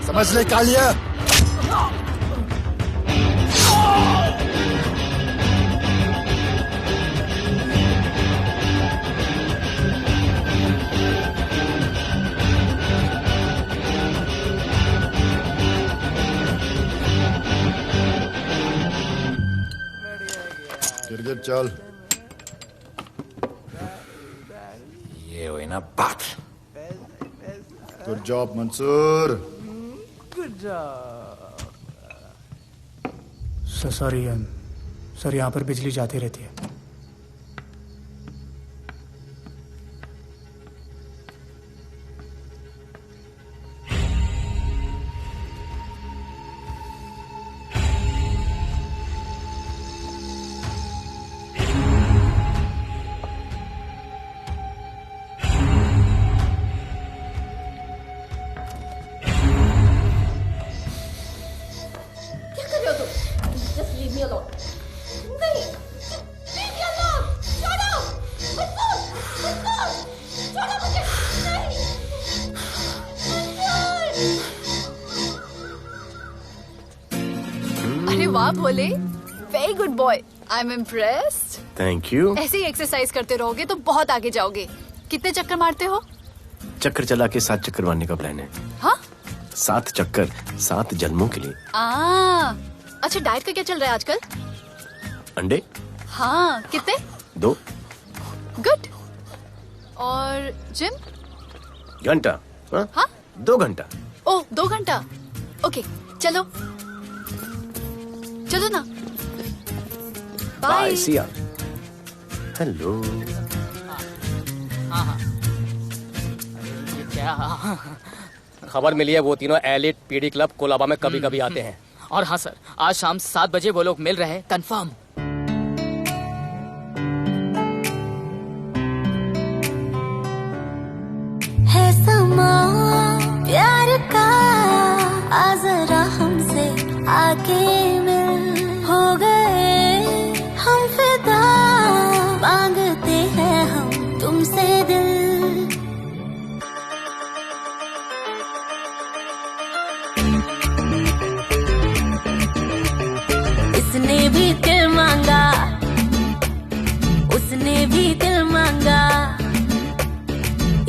समझ ले कालिया। गिरगिट चल। ये हुई ना बात। Good job Mansoor. Good job. Sorry sir, यहाँ पर बिजली जाती रहती है। अरे वाह Bhole, very good boy, I am impressed. Thank you. ऐसे ही एक्सरसाइज करते रहोगे तो बहुत आगे जाओगे। कितने चक्कर मारते हो? चक्कर चला के 7 चक्कर मारने का प्लान है। हाँ? 7 चक्कर 7 जन्मों के लिए। अच्छा, डाइट का क्या चल रहा है आजकल? अंडे? हाँ, कितने? 2 गुड। और जिम? घंटा। हाँ? 2 घंटा। ओह, 2 घंटा। ओके, चलो चलो ना। बाय। सिया। हेलो। खबर मिली है वो तीनों एलिट पीडी क्लब कोलाबा में कभी कभी आते हैं। और हाँ सर, आज शाम 7 बजे वो लोग मिल रहे हैं, कंफर्म। है समा प्यार का, आ जरा हमसे आके मिल। हो गए हम फिदा, मांगते हैं हम तुमसे दिल। इसने भी दिल मांगा, उसने भी दिल मांगा,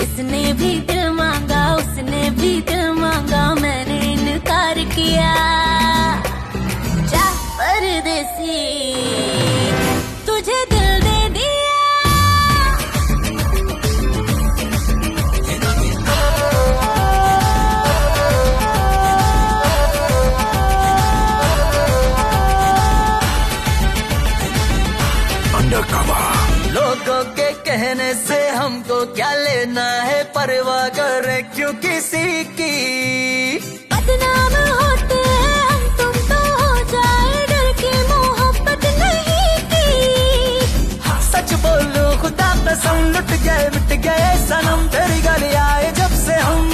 इसने भी दिल मांगा, उसने भी दिल मांगा, मैंने इनकार किया। जा परदेसी, तुझे दिल दे दिया। लोगों के कहने से हमको क्या लेना है, परवाह करे क्यों किसी की। बदनाम होते हैं हम, तुम तो हो जाए, डर की मोहब्बत नहीं की। सच बोलो खुदा कसम, लुट गए मिट गए सनम, तेरी गली आए जब से हम।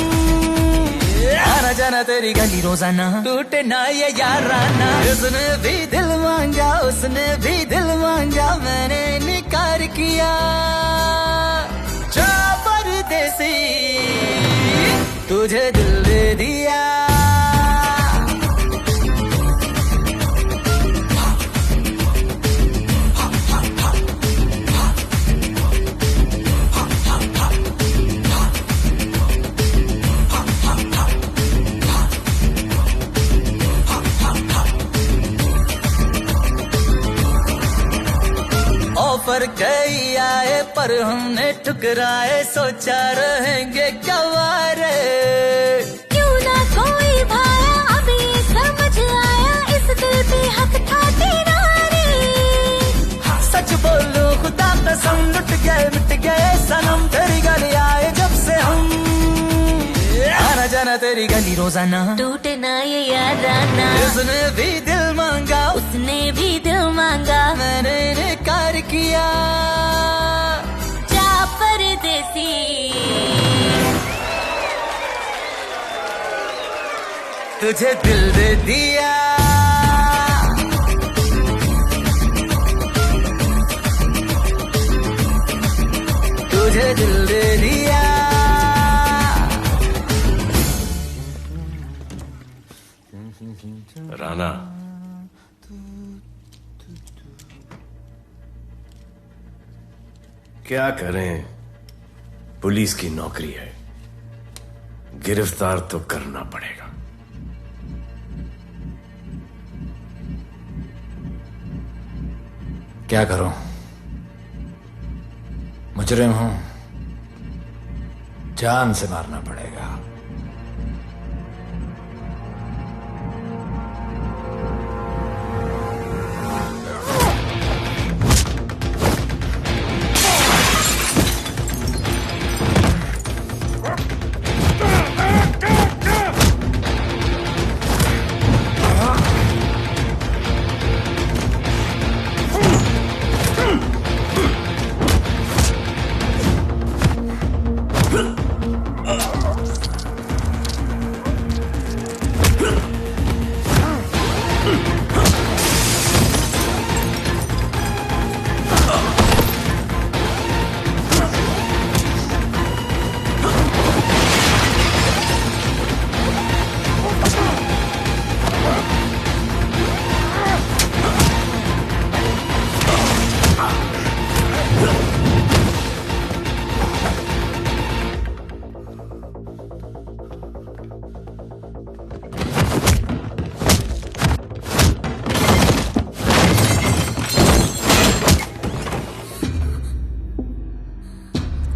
आना जाना तेरी गली रोजाना, टूटे ना ये याराना। उसने भी दिल मांगा, उसने भी दिल मांगा, मैंने इनकार किया। तुझे दिल दे दिया ऑफर कई आए पर हमने ठुकराए सोचा रहेंगे क्या वारे क्यों ना कोई भाया अभी समझ आया इस दिल पे हक था तेरा रे सच बोलो खुदा कसम लुट गए मिट गए सनम तेरी गली आए जब से हम आना जाना तेरी गली रोजाना टूटे ना ये याराना उसने भी दिल मांगा उसने भी दिल मांगा मैंने इनकार किया जा परदेसी तुझे दिल दे दिया तुझे दिल दे दिया राना क्या करें, पुलिस की नौकरी है, गिरफ्तार तो करना पड़ेगा। क्या करूं? मुजरिम हूं, जान से मारना पड़ेगा।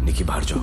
निकी बाहर जाओ।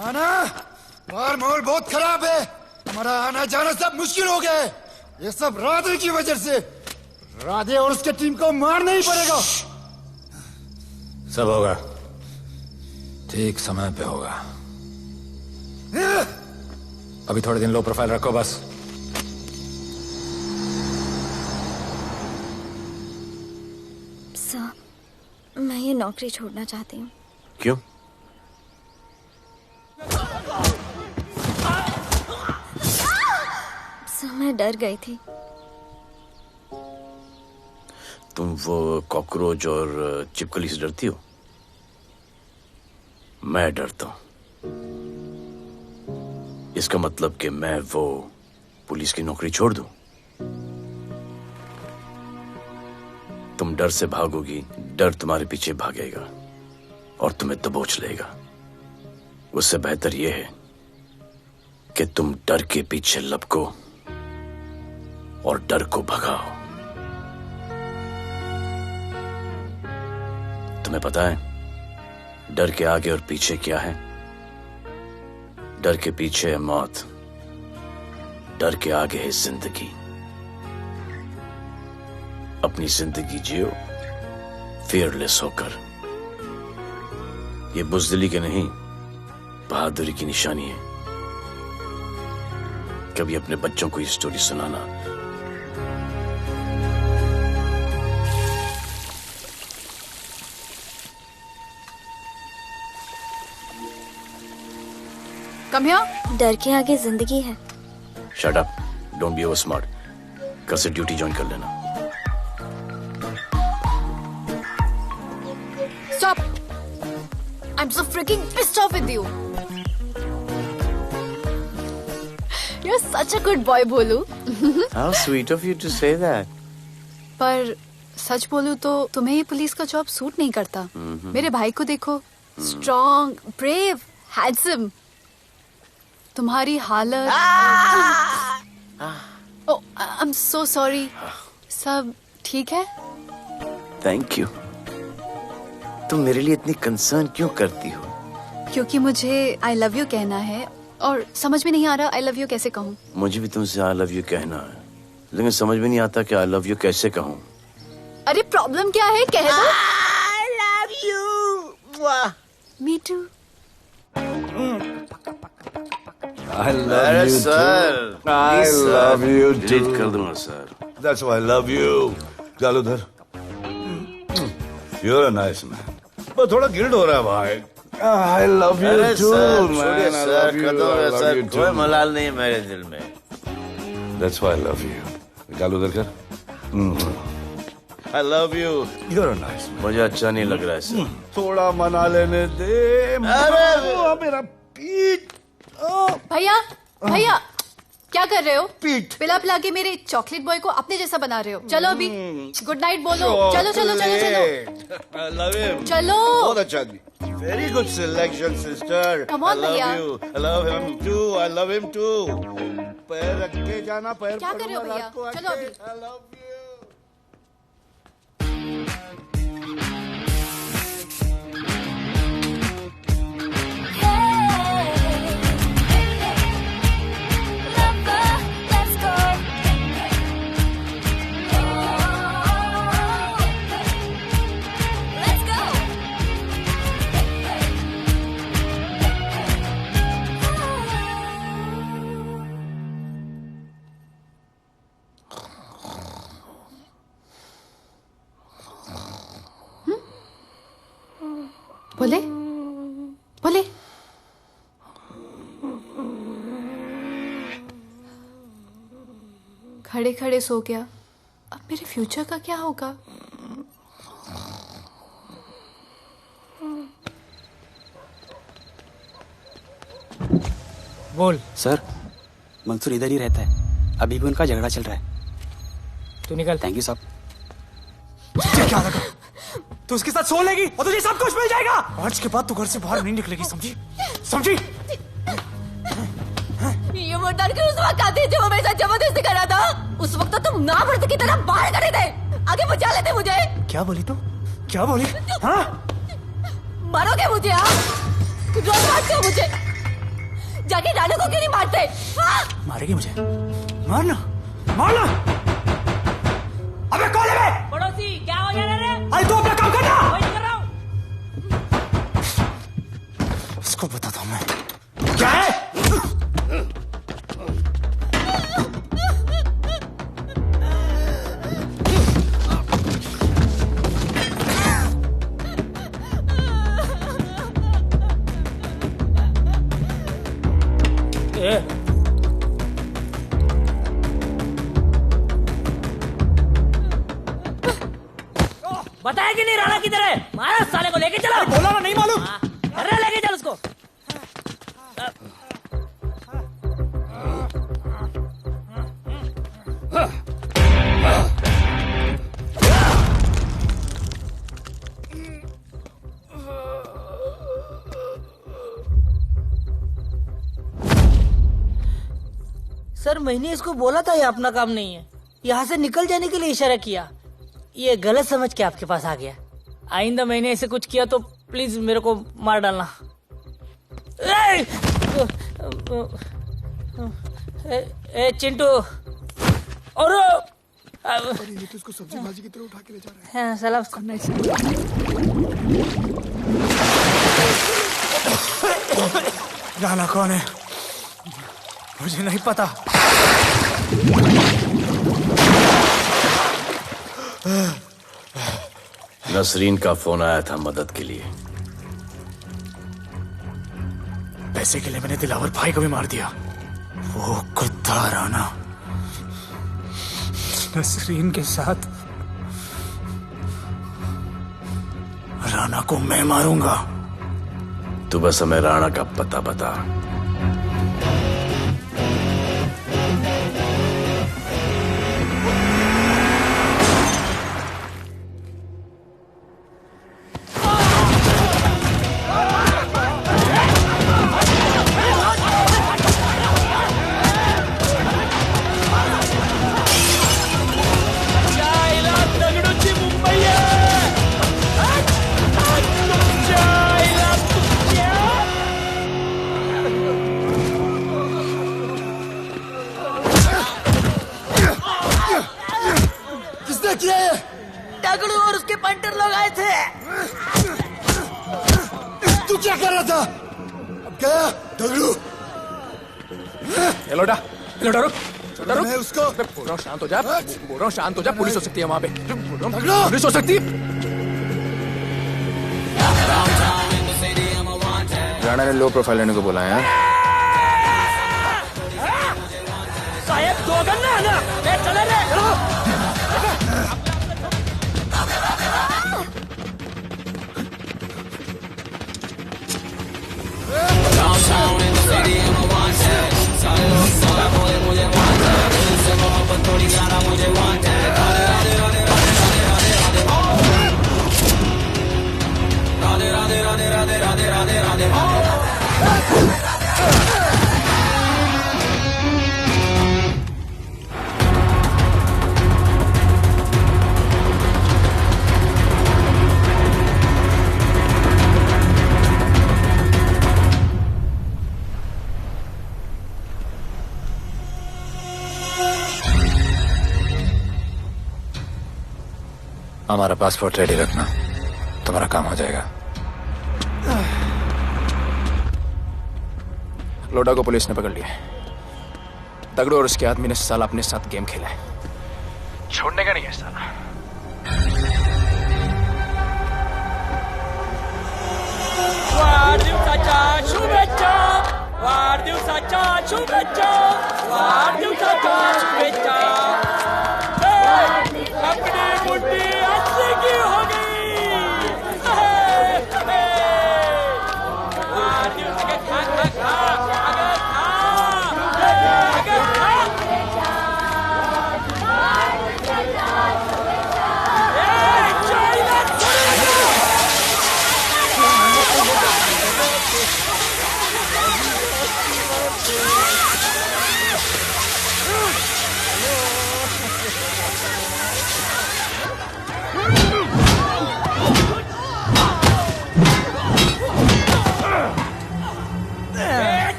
आना बाहर माहौल बहुत खराब है। हमारा आना जाना सब मुश्किल हो गया है। ये सब राधे की वजह से। राधे और उसके टीम को मारना ही पड़ेगा। सब होगा, ठीक समय पे होगा। अभी थोड़े दिन लो प्रोफाइल रखो बस। सर, मैं ये नौकरी छोड़ना चाहती हूँ। क्यों? सर, मैं डर गई थी। तुम वो कॉकरोच और चिपकली से डरती हो? मैं डरता हूं। इसका मतलब कि मैं वो पुलिस की नौकरी छोड़ दूं? तुम डर से भागोगी, डर तुम्हारे पीछे भागेगा और तुम्हें दबोच लेगा। उससे बेहतर यह है कि तुम डर के पीछे लपको और डर को भगाओ। तुम्हें पता है डर के आगे और पीछे क्या है? डर के पीछे है मौत, डर के आगे है जिंदगी। अपनी जिंदगी जियो फियरलेस होकर। ये बुज़दिली के नहीं, बहादुरी की निशानी है। कभी अपने बच्चों को ये स्टोरी सुनाना। Come here. डर के आगे जिंदगी है। Shut up, don't be over smart. कल से ड्यूटी ज्वाइन कर लेना। Stop! I'm so freaking pissed off with you. You're such a good boy, बोलू। How sweet of you to say that. पर सच बोलूं तो तुम्हें ये पुलिस का जॉब सूट नहीं करता। मेरे भाई को देखो, स्ट्रॉन्ग, ब्रेव, हैंडसम। तुम्हारी हालत। ओह, आई एम सो सॉरी। सब ठीक है? Thank you. तुम मेरे लिए इतनी कंसर्न क्यों करती हो? क्योंकि मुझे आई लव यू कहना है और समझ में नहीं आ रहा आई लव यू कैसे कहूँ। मुझे भी तुमसे आई लव यू कहना है, लेकिन समझ में नहीं आता कि आई लव यू कैसे कहूँ। अरे प्रॉब्लम क्या है, कह दो। I love you. Me too. I love you sir. too. I love you too. Delete कर दूंगा sir. That's why I love you. चल उधर. You're a nice man. but थोड़ा गिल्ड हो रहा है भाई. I love you too, man. I love you. I love you too. कोई मलाल नहीं है मेरे दिल में. That's why I love you. निकाल उधर कर. I love you. You're a nice man. मुझे अच्छा नहीं लग रहा है सर. थोड़ा मना लेने दे. अरे मेरा पीठ. भैया, भैया, क्या कर रहे हो? पीठ पिला पिला के मेरे चॉकलेट बॉय को अपने जैसा बना रहे हो। चलो अभी गुड नाइट बोलो। चलो चलो चलो चलो। I love him. चलो। बहुत अच्छा आदमी. Very good selection, sister. Come on, भैया. I love him too. I love him too. पैर रख के जाना, पैर क्या कर रहे हो भैया? चलो अभी। I love you. बोले बोले। खड़े खड़े सो गया। अब मेरे फ्यूचर का क्या होगा? बोल। सर, मंसूर इधर ही रहता है। अभी भी उनका झगड़ा चल रहा है। तू निकल। थैंक यू साहब। क्या लगा? तू उसके साथ सो लेगी और तुझे सब कुछ मिल जाएगा। आज के बाद तू घर से बाहर नहीं निकलेगी, समझी? समझी? ये वो डर के उस वक्त आते जब मेरे साथ जबरदस्ती कर रहा था। उस वक्त तो तुम ना मर्द की तरह बाहर खड़े थे। आगे बचा लेते मुझे। क्या बोली तू? क्या बोली? हाँ? मारोगे मुझे? हाँ? रोज मारते हो मुझे। जाके रानू को क्यों नहीं मारते? हाँ? मारेगी मुझे? मारना, मारना। अबे कौन है? पड़ोसी क्या हो जा रहा है? अरे तू अपना काम करना। वही कर रहा हूँ। इसको बताता हूँ मैं। क्या है? बताया कि नहीं राणा किधर है? मारा साले को लेके चलो। बोला ना नहीं मालूम। अरे लेके चल उसको। सर मैंने इसको बोला था ये अपना काम नहीं है, यहाँ से निकल जाने के लिए इशारा किया, ये गलत समझ के आपके पास आ गया। आइंदा मैंने ऐसे कुछ किया तो प्लीज मेरे को मार डालना। ए चिंटू और इसको सब्जी भाजी की तरह उठा के ले जा रहा है। हाँ, सलाम करना राणा कौन है मुझे नहीं पता। नसरीन का फोन आया था मदद के लिए। पैसे के लिए मैंने दिलावर भाई को भी मार दिया। वो कुत्ता राणा नसरीन के साथ राणा को मैं मारूंगा। तू बस हमें राणा का पता बता। दगड़ू और उसके पंटर लोग आए थे। तू क्या कर रहा था? अब गया दगड़ू। ये लोटा रुक। मैं उसको बोल रहा हूँ शांत हो जा। बोल रहा हूँ शांत हो जा। पुलिस हो सकती है वहाँ पे। पुलिस हो सकती है। राणा ने लो प्रोफाइल लेने को बोला है। साहब दो गन्ना ना चले रे। हमारा पासपोर्ट रेडी रखना, तुम्हारा काम हो जाएगा। लोडा को पुलिस ने पकड़ लिया। तगड़ू और उसके आदमी ने साला अपने साथ गेम खेला है। छोड़ने का नहीं है साला। वाढदिवसाच्या शुभेच्छा, वाढदिवसाच्या शुभेच्छा, वाढदिवसाच्या शुभेच्छा। अपनी मुट्ठी अच्छी की हो गई। वाढदिवस के खा खा खा अगर खा अगर खा।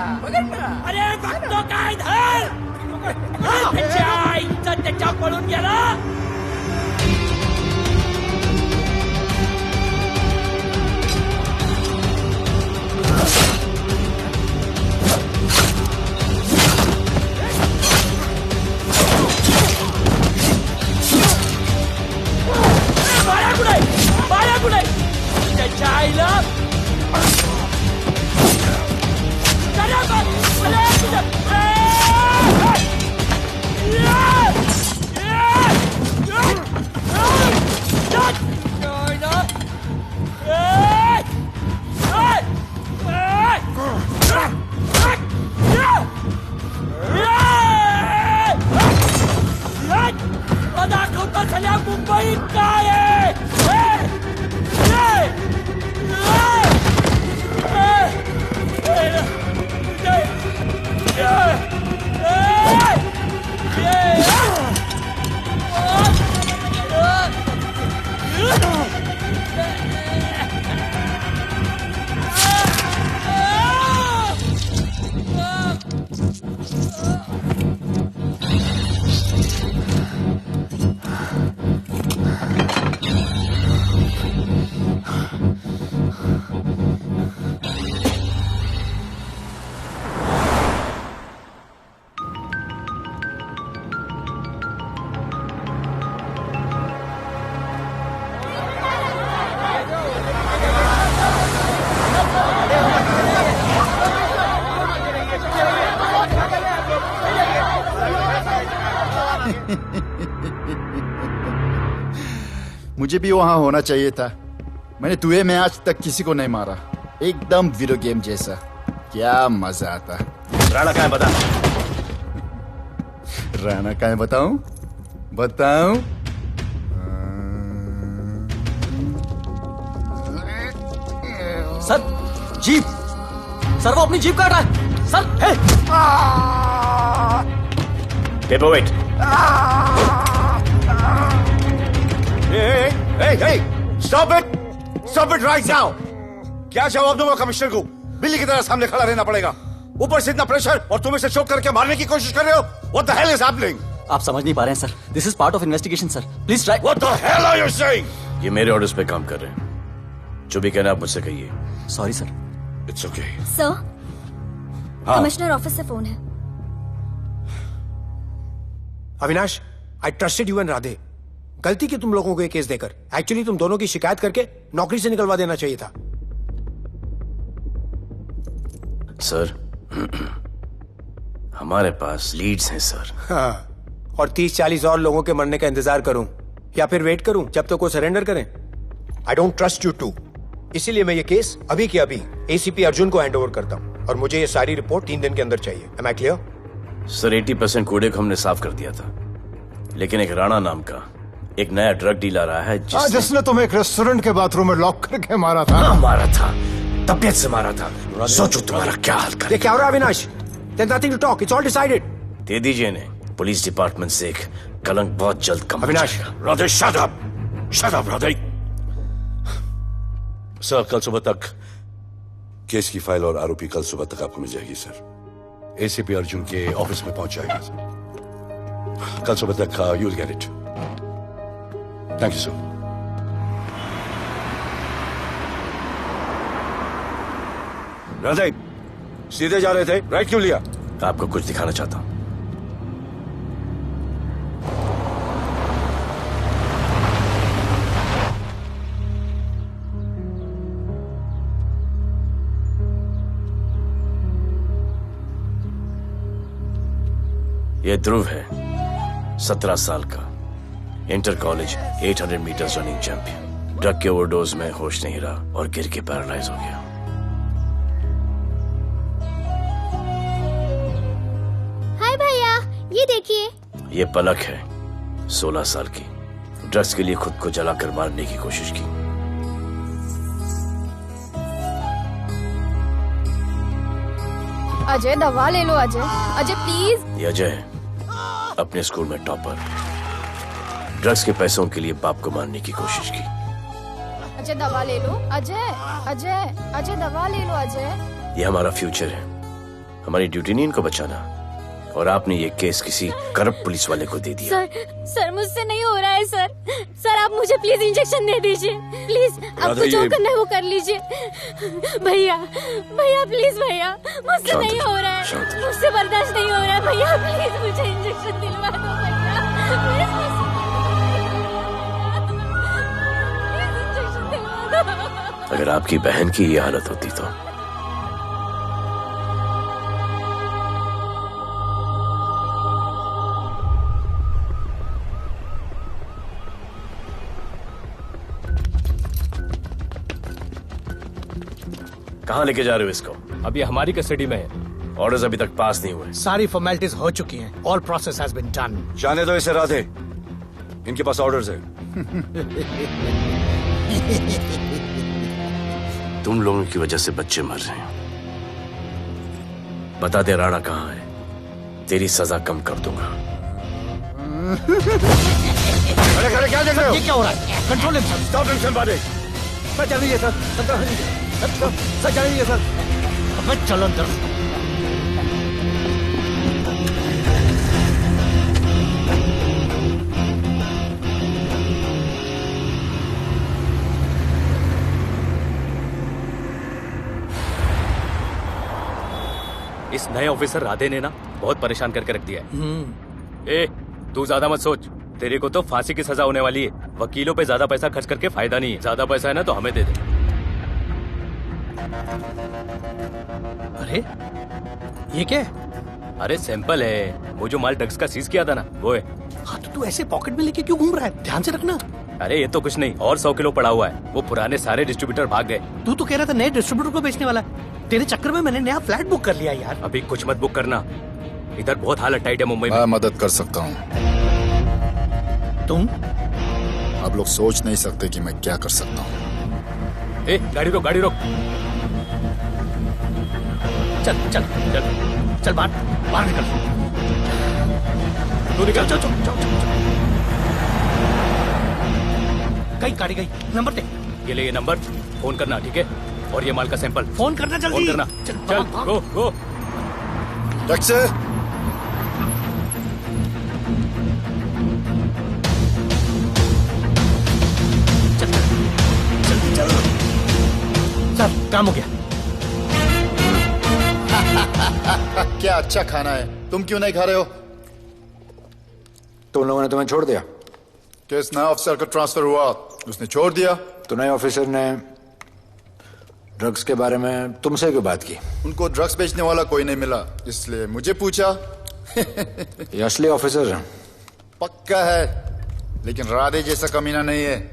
अरे बघतो काय धर त्याच्या आईचं त्याच्या पळून गेला. बाळा कुठे त्याच्या आईला दाखवता झाल्या मुंबईत काय मुझे भी वहां होना चाहिए था. मैंने तुए में आज तक किसी को नहीं मारा. एकदम वीडियो गेम जैसा. क्या मजा आता. राणा कहाँ है बता. राणा कहाँ है बताऊं. Sir jeep. सर वो अपनी जीप काट रहा है. Sir hey. Paperweight. Hey, stop it right now. क्या जवाब दूंगा कमिश्नर को. बिल्ली की तरह सामने खड़ा रहना पड़ेगा. ऊपर से इतना प्रेशर और तुम इसे चोक करके मारने की कोशिश कर रहे हो. What the hell is happening? आप समझ नहीं पा रहे हैं sir. This is part of investigation sir. Please try. What the hell are you saying? ये मेरे ऑर्डर्स पे काम कर रहे हैं. जो भी कहना आप मुझसे कहिए. Sorry sir. It's okay. Sir, commissioner office से फोन है. Avinash, I trusted you and Radhe. गलती की तुम लोगों को ये केस देकर. एक्चुअली तुम दोनों की शिकायत करके नौकरी से निकलवा देना चाहिए था. सर, हमारे पास लीड्स हैं सर. हाँ, और 30-40 और लोगों के मरने का इंतजार करूं या फिर वेट करूं जब तक वो सरेंडर करें. I don't trust you too. इसीलिए मैं ये केस अभी के अभी एसीपी अर्जुन को हैंड ओवर करता हूं और मुझे ये सारी रिपोर्ट 3 दिन के अंदर चाहिए. M I clear? सर 80% कूड़े को हमने साफ कर दिया था, लेकिन एक राणा नाम का एक नया ड्रग डीलर आया है जिसने तुम्हें एक रेस्टोरेंट के बाथरूम में लॉक करके मारा था. मारा था, तबीयत से मारा था. सोचो तुम्हारा क्या हाल कर. क्या हो रहा है Avinash? There's nothing to talk. It's all decided. दे दीजिए इन्हें. पुलिस डिपार्टमेंट से एक कलंक बहुत जल्द कम. Avinash, Radhe shut up. Shut up Radhe. Sir कल सुबह तक केस की फाइल और आरोपी कल सुबह तक आपको मिल जाएगी सर. एसीपी अर्जुन के ऑफिस में पहुंच जाएगा सर. कल सुबह तक you will get it. Thank you sir. Radhe सीधे जा रहे थे, राइट क्यों लिया? आपको कुछ दिखाना चाहता हूं. यह ध्रुव है, 17 साल का, inter college 800 meters running champion. Drug के ओवरडोज में होश नहीं रहा और गिर के पैरालाइज हो गया. हाय भैया, ये देखिए. ये पलक है, 16 साल की. ड्रग्स के लिए खुद को जलाकर मारने की कोशिश की. अजय दवा ले लो. अजय प्लीज. ये अजय है, अपने स्कूल में टॉपर. ड्रग्स के पैसों के लिए बाप को मारने की कोशिश की. अजय दवा ले लो. अजय दवा ले लो. अजय ये हमारा फ्यूचर है. हमारी ड्यूटी नहीं इनको बचाना, और आपने ये केस किसी करप्ट पुलिस वाले को दे दिया। सर मुझसे नहीं हो रहा है सर। सर आप मुझे प्लीज इंजेक्शन दे दीजिए प्लीज। आपको जो करना है वो कर लीजिए। भैया भैया प्लीज भैया, मुझसे नहीं हो रहा है, मुझसे बर्दाश्त नहीं हो रहा है भैया, प्लीज मुझे इंजेक्शन दिलवा दो भैया, प्लीज इंजेक्शन दिलवा दो। अगर आपकी बहन की ये हालत होती तो कहाँ लेके जा रहे हो इसको? अभी हमारी कस्टडी में है। ऑर्डर्स अभी तक पास नहीं हुए। सारी फॉर्मेलिटीज हो चुकी हैं। All process has been done. जाने दो इसे राधे, इनके पास ऑर्डर्स है। तुम लोगों की वजह से बच्चे मर रहे हैं। बता दे राणा कहाँ है, तेरी सजा कम कर दूंगा। अरे क्या देख रहे हो? ये क्या हो रहा है? Control himself. स्टॉप हिमसेल्फ बादे। सर चल रही है सर, सर चल रही है सर। अबे चलो अंदर। इस नए ऑफिसर राधे ने ना बहुत परेशान करके रख दिया है। ए, तू ज्यादा मत सोच, तेरे को तो फांसी की सजा होने वाली है। वकीलों पे ज्यादा पैसा खर्च करके फायदा नहीं है। ज्यादा पैसा है ना तो हमें दे दे। अरे ये क्या है? अरे सैंपल है, वो जो माल ड्रग्स का सीज किया था ना वो है। हाँ तो तू ऐसे पॉकेट में लेके क्यों घूम रहा है? ध्यान से रखना। अरे ये तो कुछ नहीं, और 100 किलो पड़ा हुआ है। वो पुराने सारे डिस्ट्रीब्यूटर भाग गए। तू तो कह रहा था नए डिस्ट्रीब्यूटर को बेचने वाला है। तेरे चक्कर में मैंने नया फ्लैट बुक कर लिया यार। अभी कुछ मत बुक करना, इधर बहुत हालत टाइट है मुंबई में। मैं मदद कर सकता हूँ। तुम? आप लोग सोच नहीं सकते कि मैं क्या कर सकता हूँ। ए, गाड़ी रोक, गाड़ी रोक। चल चल चल चल, बाहर निकल। तू निकल। चल चल चल। गई गाड़ी गई। नंबर दे। ये ले, ये नंबर, फोन करना ठीक है। और ये माल का सैंपल फोन करना जल्दी। फोन करना। चल गो गो। टैक्सी। सर काम हो गया। क्या अच्छा खाना है, तुम क्यों नहीं खा रहे हो? तो उन लोगों ने तुम्हें छोड़ दिया? केस नए ऑफिसर का ट्रांसफर हुआ, उसने छोड़ दिया। तो नए ऑफिसर ने ड्रग्स के बारे में तुमसे क्यों बात की? उनको ड्रग्स बेचने वाला कोई नहीं मिला, इसलिए मुझे पूछा। ये असली ऑफिसर है? पक्का है, लेकिन राधे जैसा कमीना नहीं है।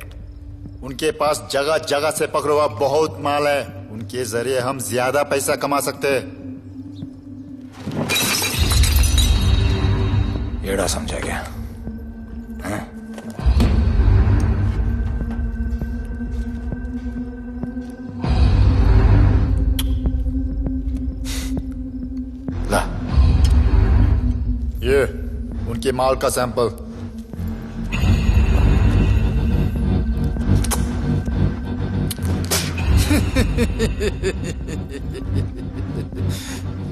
उनके पास जगह जगह से पकड़ा हुआ बहुत माल है, उनके जरिए हम ज्यादा पैसा कमा सकते हैं। येड़ा समझा गया? ला, ये उनके माल का सैंपल।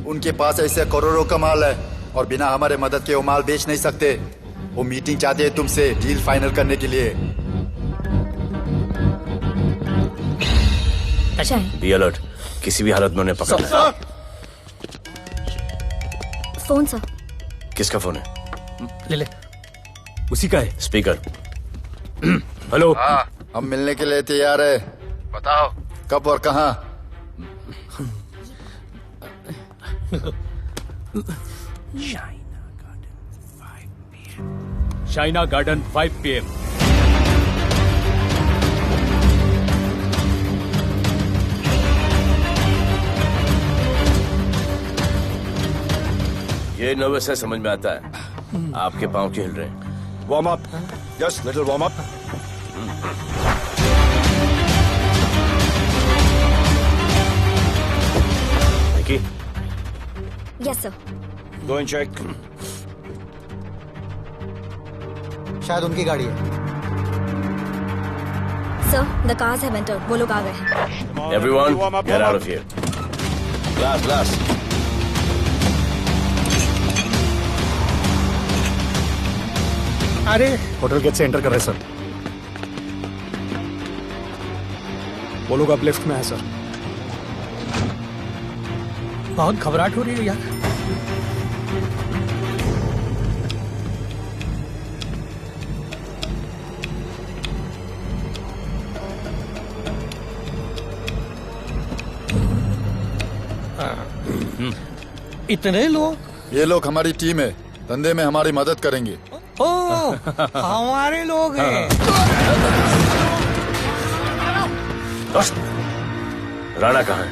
उनके पास ऐसे करोड़ों का माल है और बिना हमारे मदद के वो माल बेच नहीं सकते। वो मीटिंग चाहते हैं तुमसे डील फाइनल करने के लिए। बी अलर्ट, किसी भी हालत में उन्हें पकड़ना। Phone sir. किसका फोन है? ले ले। उसी का है। स्पीकर। हेलो। हाँ, हम मिलने के लिए तैयार है। बताओ कब और कहाँ? Shaina garden 5 PM। ये नर्वस है, समझ में आता है। आपके पांव क्यों हिल रहे हैं? Warm up, just little warm up. Nikki? Yes sir. Go and check. शायद उनकी गाड़ी है। Sir the cars have entered, वो लोग आ गए हैं। Everyone, get out of here. Glass, glass. अरे होटल गेट से एंटर कर रहे सर। वो लोग अब लिफ्ट में है सर। बहुत घबराहट हो रही है यार। इतने लोग? ये लोग हमारी टीम है, धंधे में हमारी मदद करेंगे। ओ, हमारे लोग हैं। राणा कहाँ है?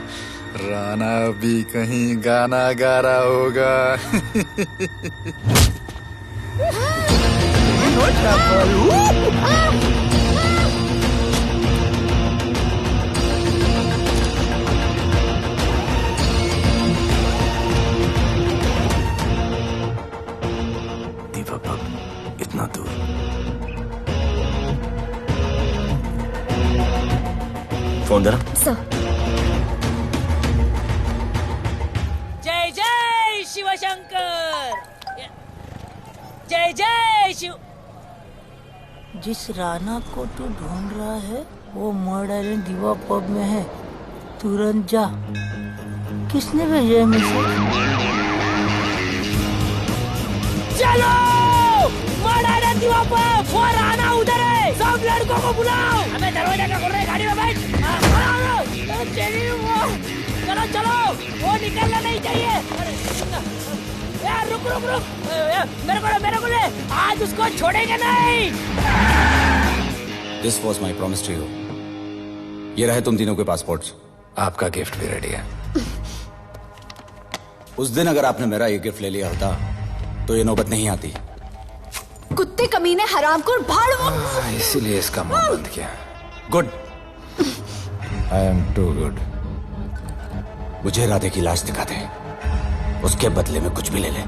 राणा भी कहीं गाना गा रहा होगा। इतना दूर। फोन देना। जय जय शिवशंकर, जय जय शिव। जिस राणा को तू ढूंढ रहा है वो मर्ड आइलैंड दीवा पब में है, तुरंत जा। किसने भेजा है मैसेज? चलो दीवा पब, वो राणा उधर है, सब लड़कों को बुलाओ। हमें दरवाजा का खोल रहे, गाड़ी में बैठ। चलो चलो, वो निकलना नहीं चाहिए। यार रुक रुक रुक, मेरे को ले, आज उसको छोड़ेंगे नहीं। This was my promise to you. ये रहे तुम तीनों के पासपोर्ट्स। आपका गिफ्ट भी रेडी है। उस दिन अगर आपने मेरा ये गिफ्ट ले लिया होता तो ये नौबत नहीं आती। कुत्ते कमीने हरामखोर भाड़। इसीलिए इसका मुंह बंद किया। Good. I am too good. मुझे राधे की लाश दिखा दे, उसके बदले में कुछ भी ले ले।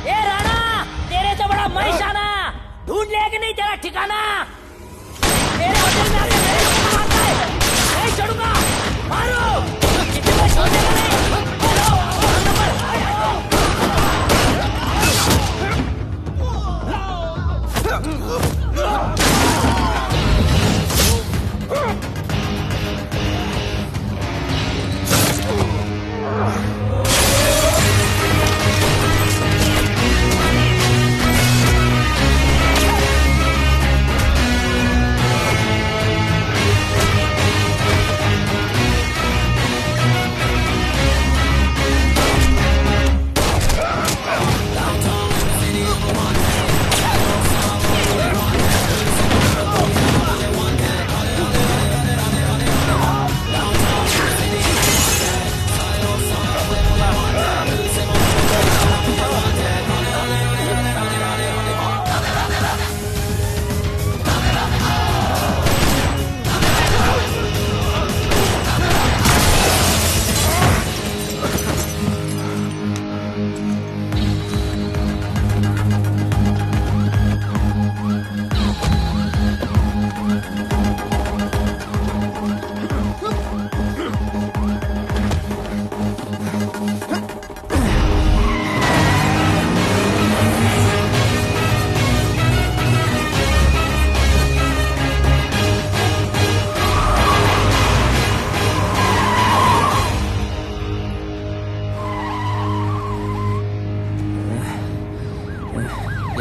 ए राणा, तेरे से बड़ा मैं शाना, ढूंढ ले कि नहीं तेरा ठिकाना। तेरे होटल में आके मेरे को मारता है, नहीं छोड़ूंगा, मारो। किसी को छोड़ेगा नहीं।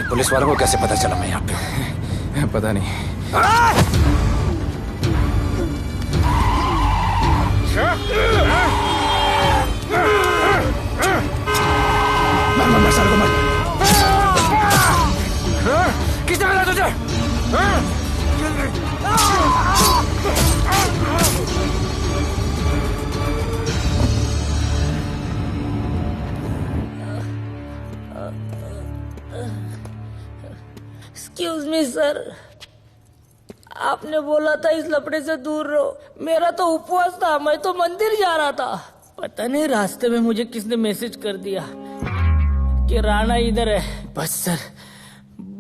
पुलिस वालों को कैसे पता चला मैं यहाँ पे हूँ? पता नहीं। मर सारे को मर। किसने मिला तुझे? एक्सक्यूज मी सर, आपने बोला था इस लफड़े से दूर रहो। मेरा तो उपवास था, मैं तो मंदिर जा रहा था। पता नहीं रास्ते में मुझे किसने मैसेज कर दिया कि राणा इधर है। बस सर,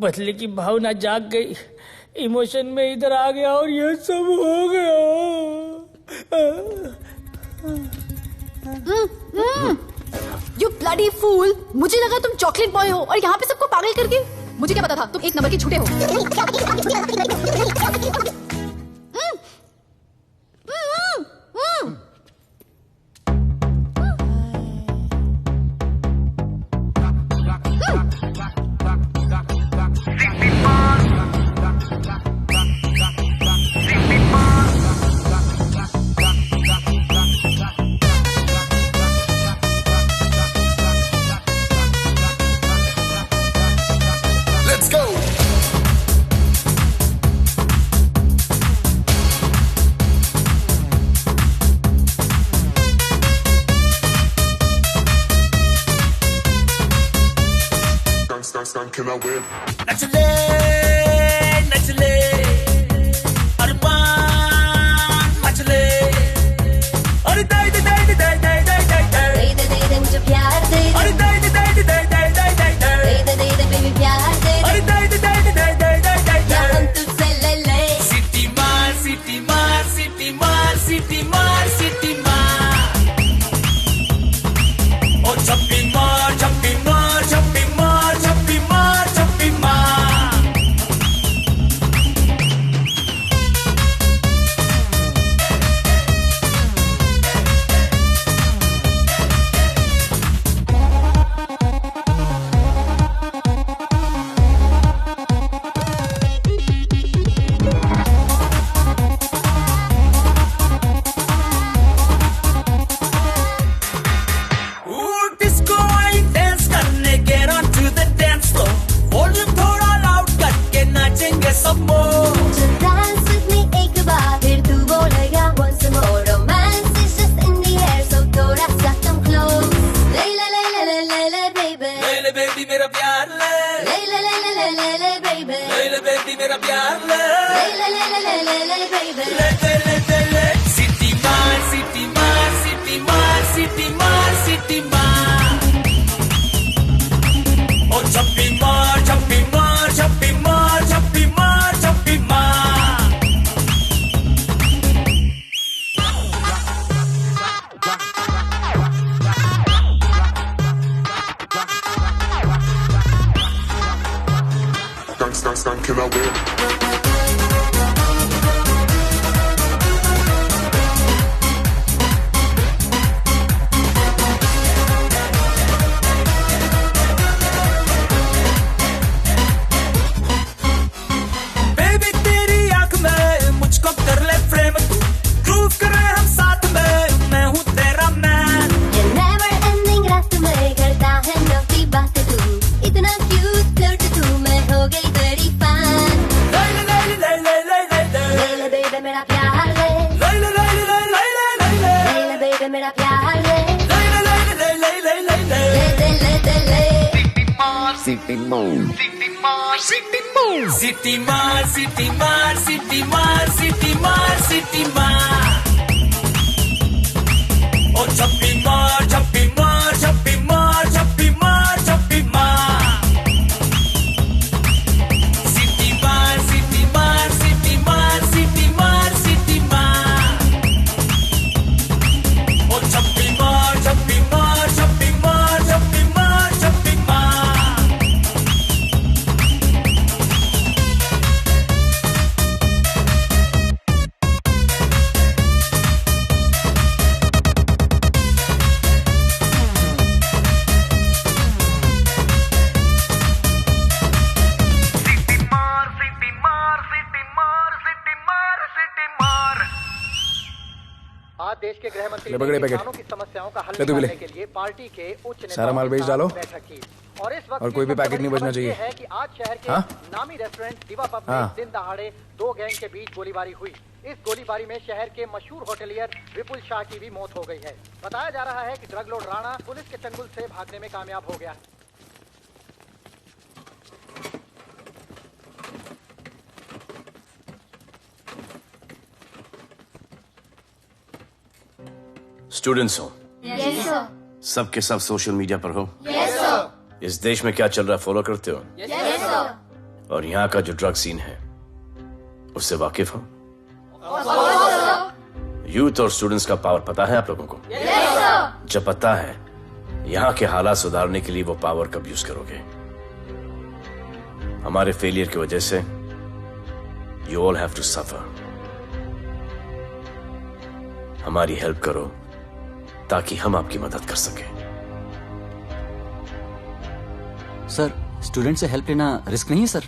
बदले की भावना जाग गई, इमोशन में इधर आ गया और ये सब हो गया। You bloody fool! मुझे लगा तुम चॉकलेट बॉय हो और यहाँ पे सबको पागल करके। मुझे क्या पता था तुम एक नंबर के झूठे हो। Can I win? नचले नचले अरमान मचले अरे दाई दे दाई दे दाई दाई दाई दाई दाई दे मुझे प्यार दे अरे दाई दे दाई दे दाई दाई दाई दाई दाई दे बेबी प्यार दे अरे दाई दे दाई दे दाई दाई दाई दाई या हम तुझसे ले ले सिटी मार सिटी मार सिटी मार सिटी मार सिटी मार ओ छप्पी मार छप्पी मार छप्पी मार छप्पी मार छप्पी मार डिस्को आई डांस करने get on to the dance floor volume थोड़ा लाउड करके नाचेंगे सब मोर Dance with me एक बार फिर तू बोलेगा once more romance is just in the air so थोड़ा सा come close ले ले ले ले ले ले ले baby ले ले बेबी मेरा प्यार ले ले ले ले ले ले ले ले baby ले ले बेबी मेरा प्यार ले ले ले ले ले ले ले baby ले ले ले ले ले सिटी मार सिटी मार सिटी मार सिटी मार सिटी मार ओ छप्पी मार छप्पी मार छप्पी मार छप्पी मार छप्पी मार Can I win? बेबी तेरी आंख में मुझको कर ले फ्रेम तू ग्रूव करे हम साथ में मैं हूँ तेरा मैन ये never ending रात में करता है नौकरी बात तू इतना cute flirt तू मैं हो गई तेरी fan ले ले ले ले ले ले ले ले ले ले baby मेरा प्यार ले ले ले ले ले ले ले ले ले ले baby मेरा प्यार ले ले ले ले ले ले ले ले ले दे ले सिटी मार सिटी मार सिटी मार सिटी मार सिटी मार सिटी मार सिटी मार ओ छप्पी मार छप्पी मार छप्पी मार छप्पी मार छप्पी मार सिटी मार सिटी मार सिटी मार सिटी मार सिटी मार ओ छप्पी मार छप्पी मार छप्पी मार छप्पी मार छप्पी मार आज देश के गृह मंत्री ले पकड़े ने पैकेट। किसानों की समस्याओं का हल ले तू भी ले। निकालने के लिए पार्टी के उच्च नेताओं सारा माल के बेच साथ डालो। बैठक की। और इस वक्त और कोई भी सबसे पैकेट नहीं बड़ी बचना खबर ये चाहिए। है कि आज शहर के हाँ? नामी रेस्टोरेंट दिवा पब हाँ। में दिन दहाड़े दो गैंग के बीच गोलीबारी हुई। इस गोलीबारी में शहर के मशहूर होटलियर विपुल शाह की भी मौत हो गई है। बताया जा रहा है कि ड्रग लॉर्ड राणा पुलिस के चंगुल से भागने में कामयाब हो गया। स्टूडेंट्स हो Yes, sir. सब के सब सोशल मीडिया पर हो Yes, sir. इस देश में क्या चल रहा है फॉलो करते हो Yes, sir. और यहाँ का जो ड्रग सीन है उससे वाकिफ हो यूथ और स्टूडेंट्स का पावर पता है आप लोगों को? Yes, sir. जब पता है, यहाँ के हालात सुधारने के लिए वो पावर कब यूज करोगे? हमारे फेलियर की वजह से you all have to suffer. हमारी हेल्प करो ताकि हम आपकी मदद कर सकें। सर, स्टूडेंट से हेल्प लेना रिस्क नहीं है सर?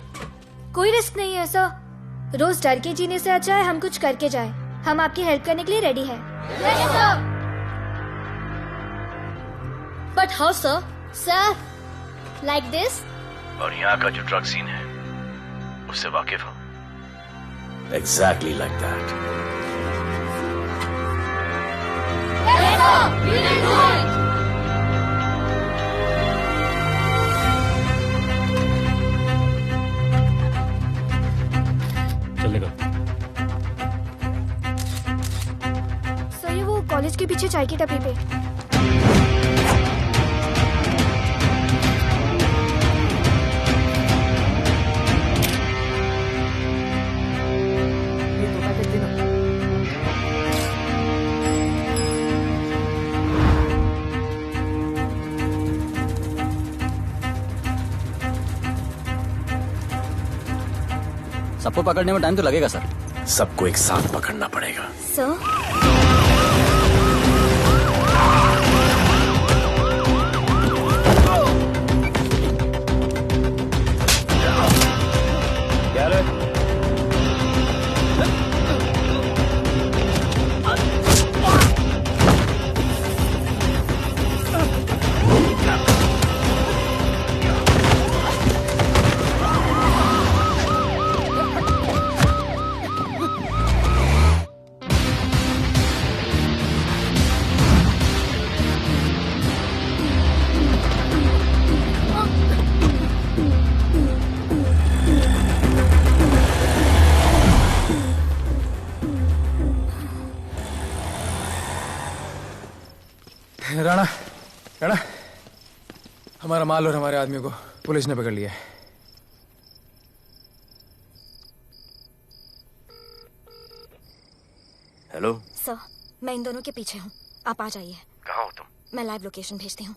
कोई रिस्क नहीं है सर। रोज डर के जीने से अच्छा है हम कुछ करके जाएं। हम आपकी हेल्प करने के लिए रेडी हैं। But how sir? Sir, like this? और यहाँ का जो ड्रग सीन है उससे वाकिफ हो? Exactly like that. चलेगा। सर, ये वो कॉलेज के पीछे चाय की टपरी पे। सबको पकड़ने में टाइम तो लगेगा सर। सबको एक साथ पकड़ना पड़ेगा। सर, राणा, राणा, हमारा माल और हमारे आदमियों को पुलिस ने पकड़ लिया है। हेलो सर, मैं इन दोनों के पीछे हूँ। आप आ जाइए। कहाँ हो तुम? मैं लाइव लोकेशन भेजती हूँ।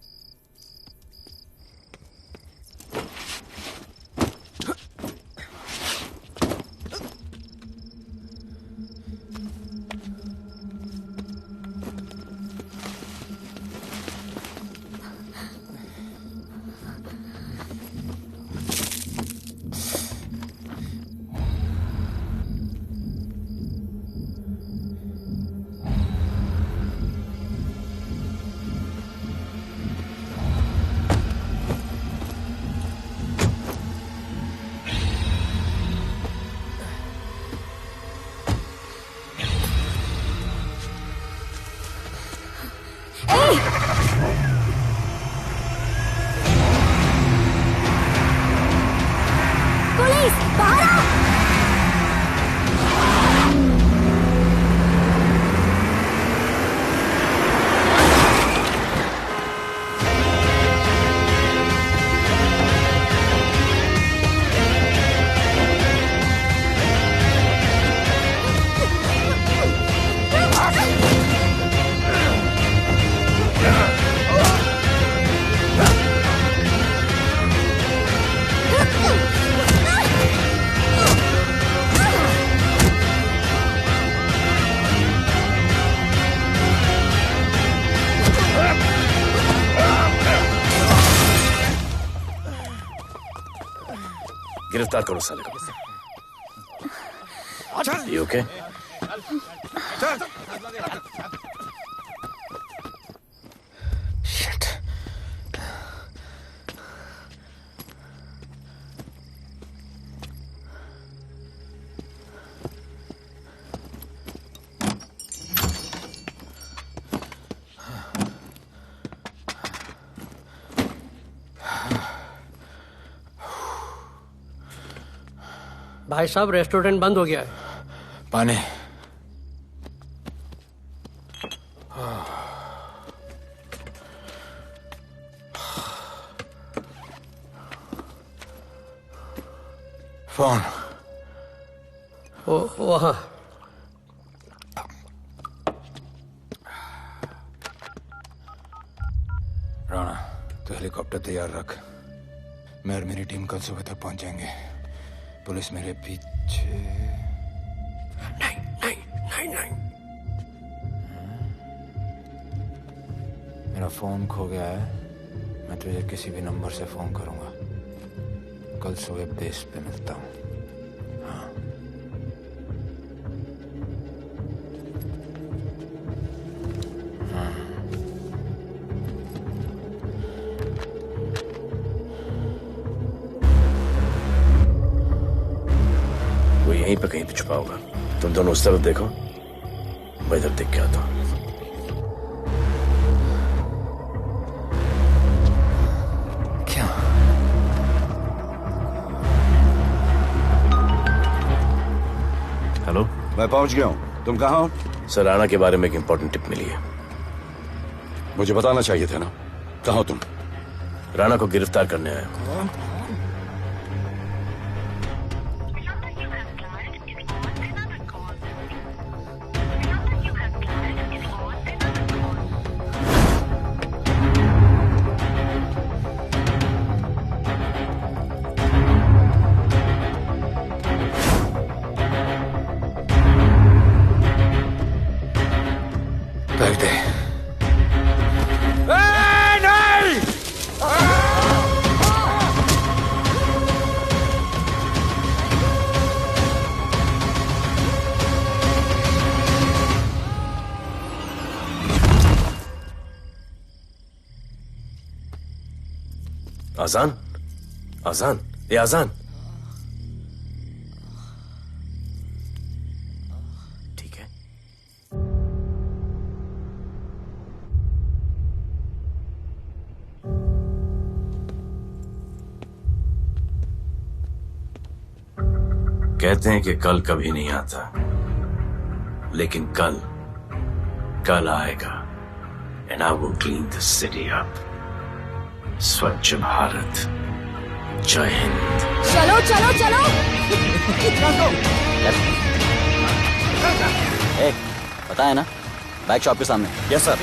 पुलिस, बाहर आओ! गिरफ्तार करो साले को। You okay? Shit. भाई साहब, रेस्टोरेंट बंद हो गया है। पानी। फोन। वहाँ। हेलीकॉप्टर तैयार रख। मैं और मेरी टीम कल सुबह तक पहुंच जाएंगे। पुलिस मेरे पीछे नहीं। मेरा फोन खो गया है। मैं तुझे किसी भी नंबर से फोन करूंगा। कल सुबह बेस पे मिलता हूँ। हाँ। वो यहीं पे कहीं पे छुपा होगा। तुम दोनों उस तरफ देखो, मैं इधर देख के आता हूँ। क्या? हेलो, मैं पहुंच गया हूँ। तुम कहाँ हो? सर, राणा के बारे में एक इंपॉर्टेंट टिप मिली है। मुझे बताना चाहिए था ना। कहाँ हो तुम? राणा को गिरफ्तार करने आया हूँ। बैग दे। आजान, आजान, ये आजान। ठीक है। कहते हैं कि कल कभी नहीं आता, लेकिन कल आएगा। And I will clean the city up. स्वच्छ भारत। जय हिंद। चलो चलो चलो। पता है ना, बाइक शॉप के सामने। Yes sir.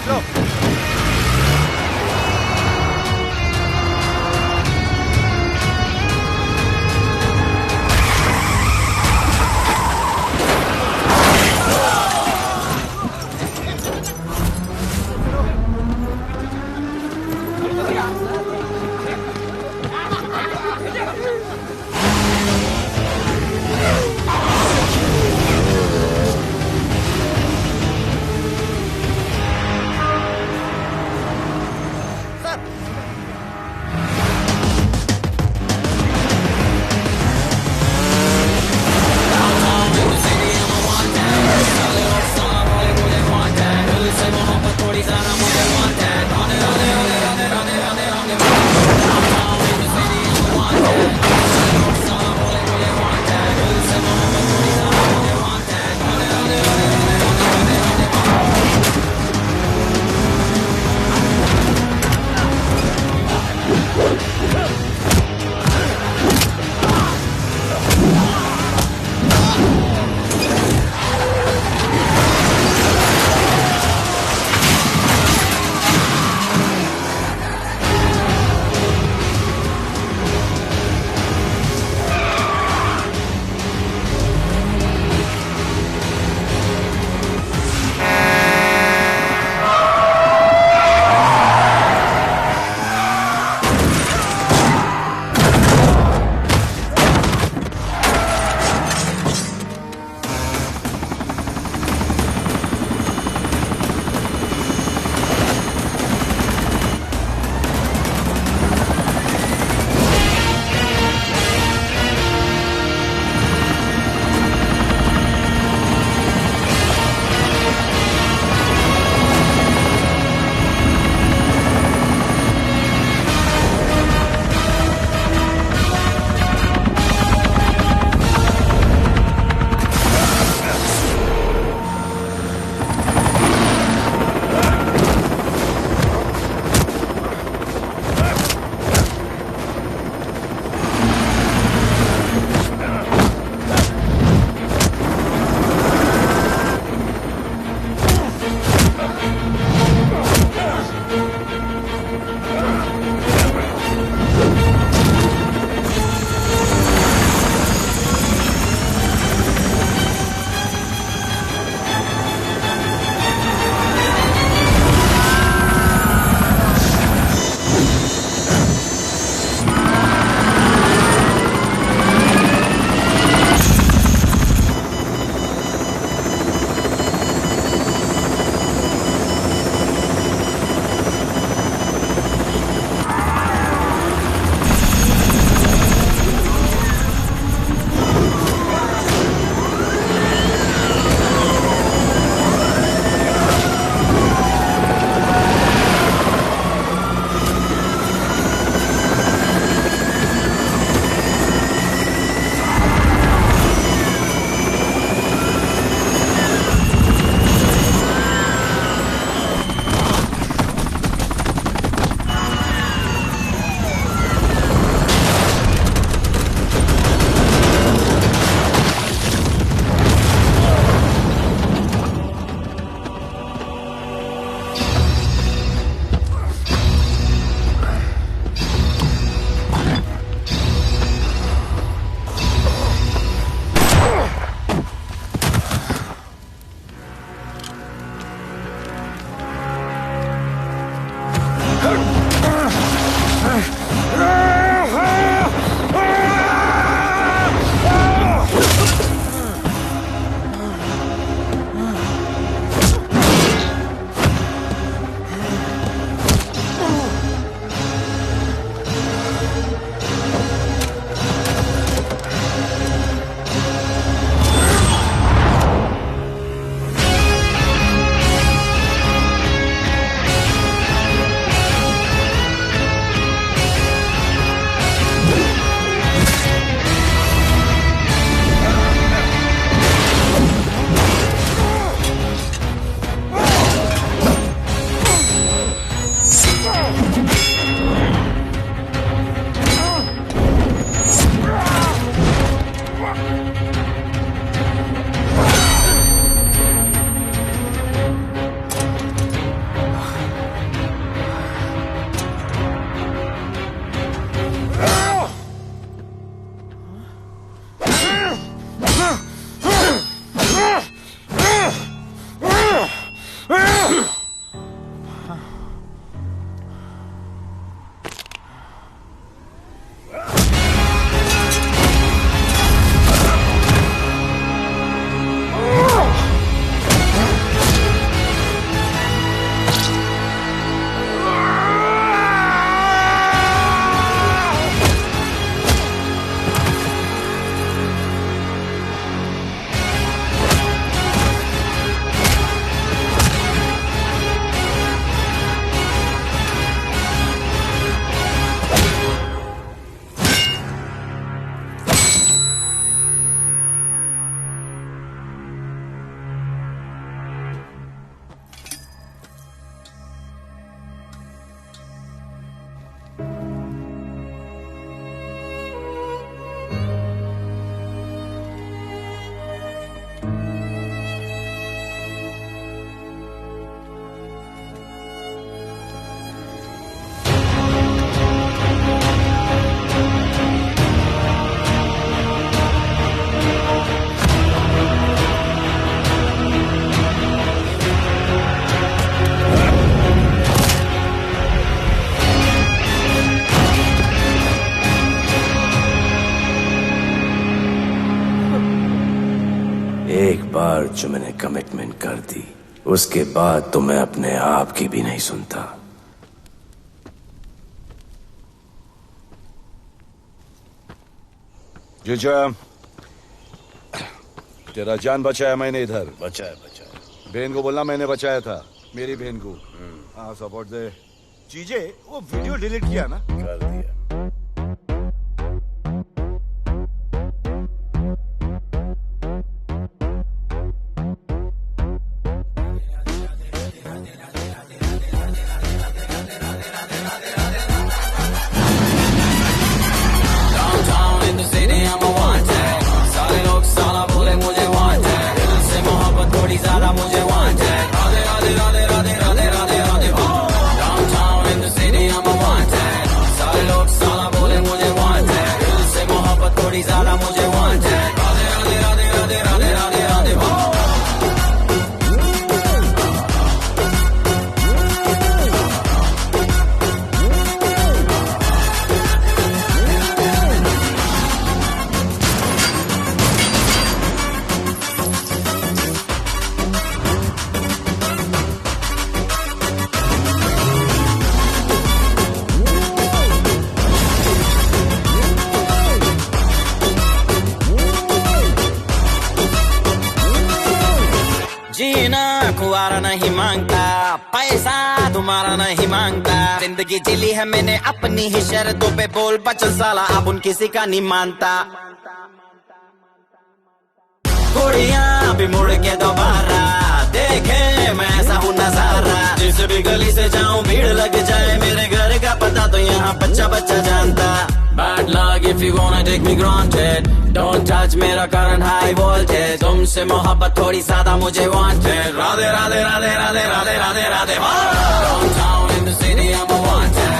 एक बार जो मैंने कमिटमेंट कर दी उसके बाद तो मैं अपने आप की भी नहीं सुनता। जीजा, तेरा जान बचाया मैंने इधर। बचाया बहन को बोलना मैंने बचाया था, मेरी बहन को। हाँ सपोर्ट दे। जीजे वो वीडियो डिलीट किया ना? कर दिया। कुआरा नहीं मांगता, पैसा तुम्हारा नहीं मांगता। जिंदगी जिली है मैंने अपनी ही शर्तों पे, बोल बचन साला अब उन किसी का नहीं मानता। कुड़ियाँ भी मुड़ के दोबारा देखे मैं ऐसा हूँ नजारा। जिस भी गली से जाऊँ भीड़ लग जाए, मेरे घर का पता तो यहाँ बच्चा बच्चा जानता। Bad luck if you wanna take me granted, don't touch मेरा current high voltage। तुमसे मोहब्बत थोड़ी ज्यादा मुझे wanted। Radhe Radhe Radhe Radhe Radhe Radhe Radhe. Downtown in the city I'm a wanted,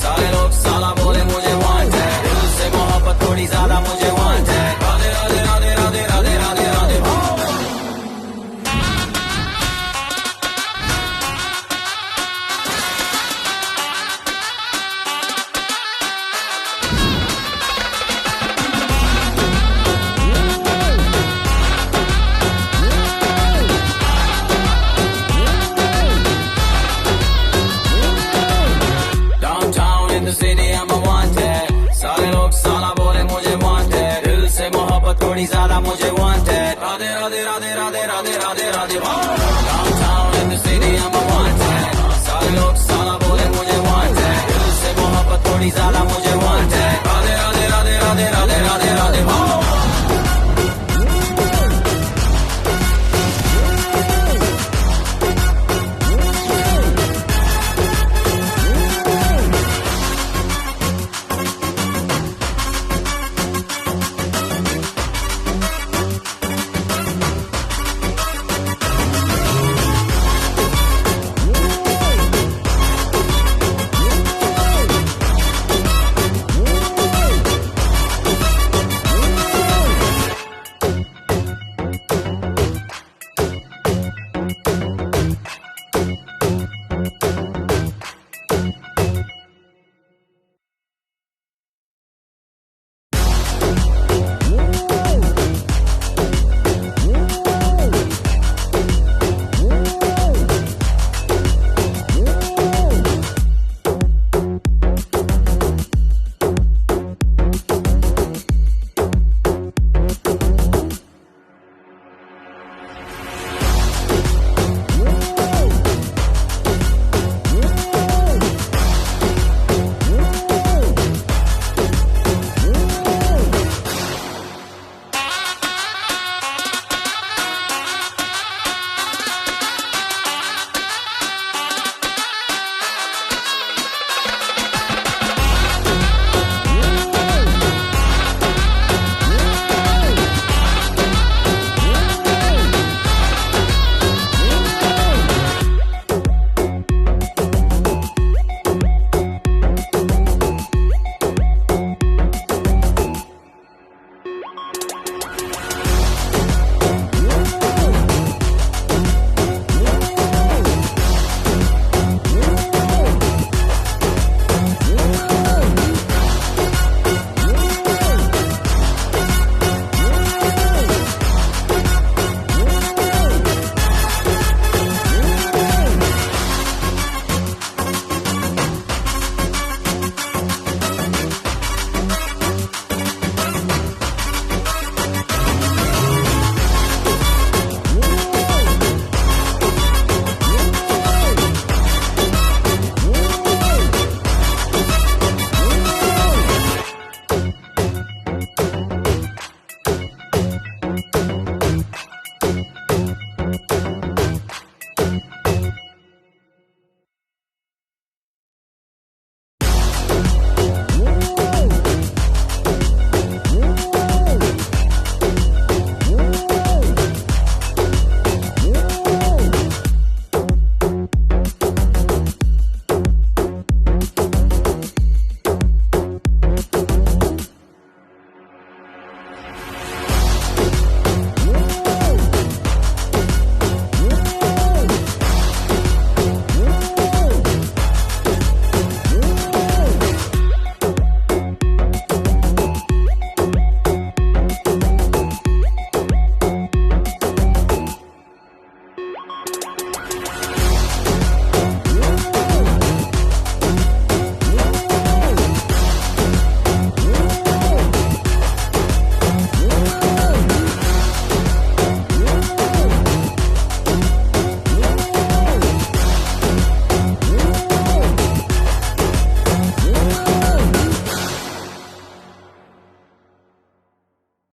सारे लोग साला बोले मुझे wanted। दिल से मोहब्बत थोड़ी ज्यादा मुझे wanted। Radhe Radhe Radhe Radhe Radhe Radhe Radhe. Downtown in the city I'm a wanted, थोड़ी ज्यादा मुझे wanted Radhe Radhe Radhe Radhe Radhe Radhe Radhe downtown in the city I am wanted सारे लोग साला बोले मुझे वांटेड दिल से मोहब्बत थोड़ी ज्यादा मुझे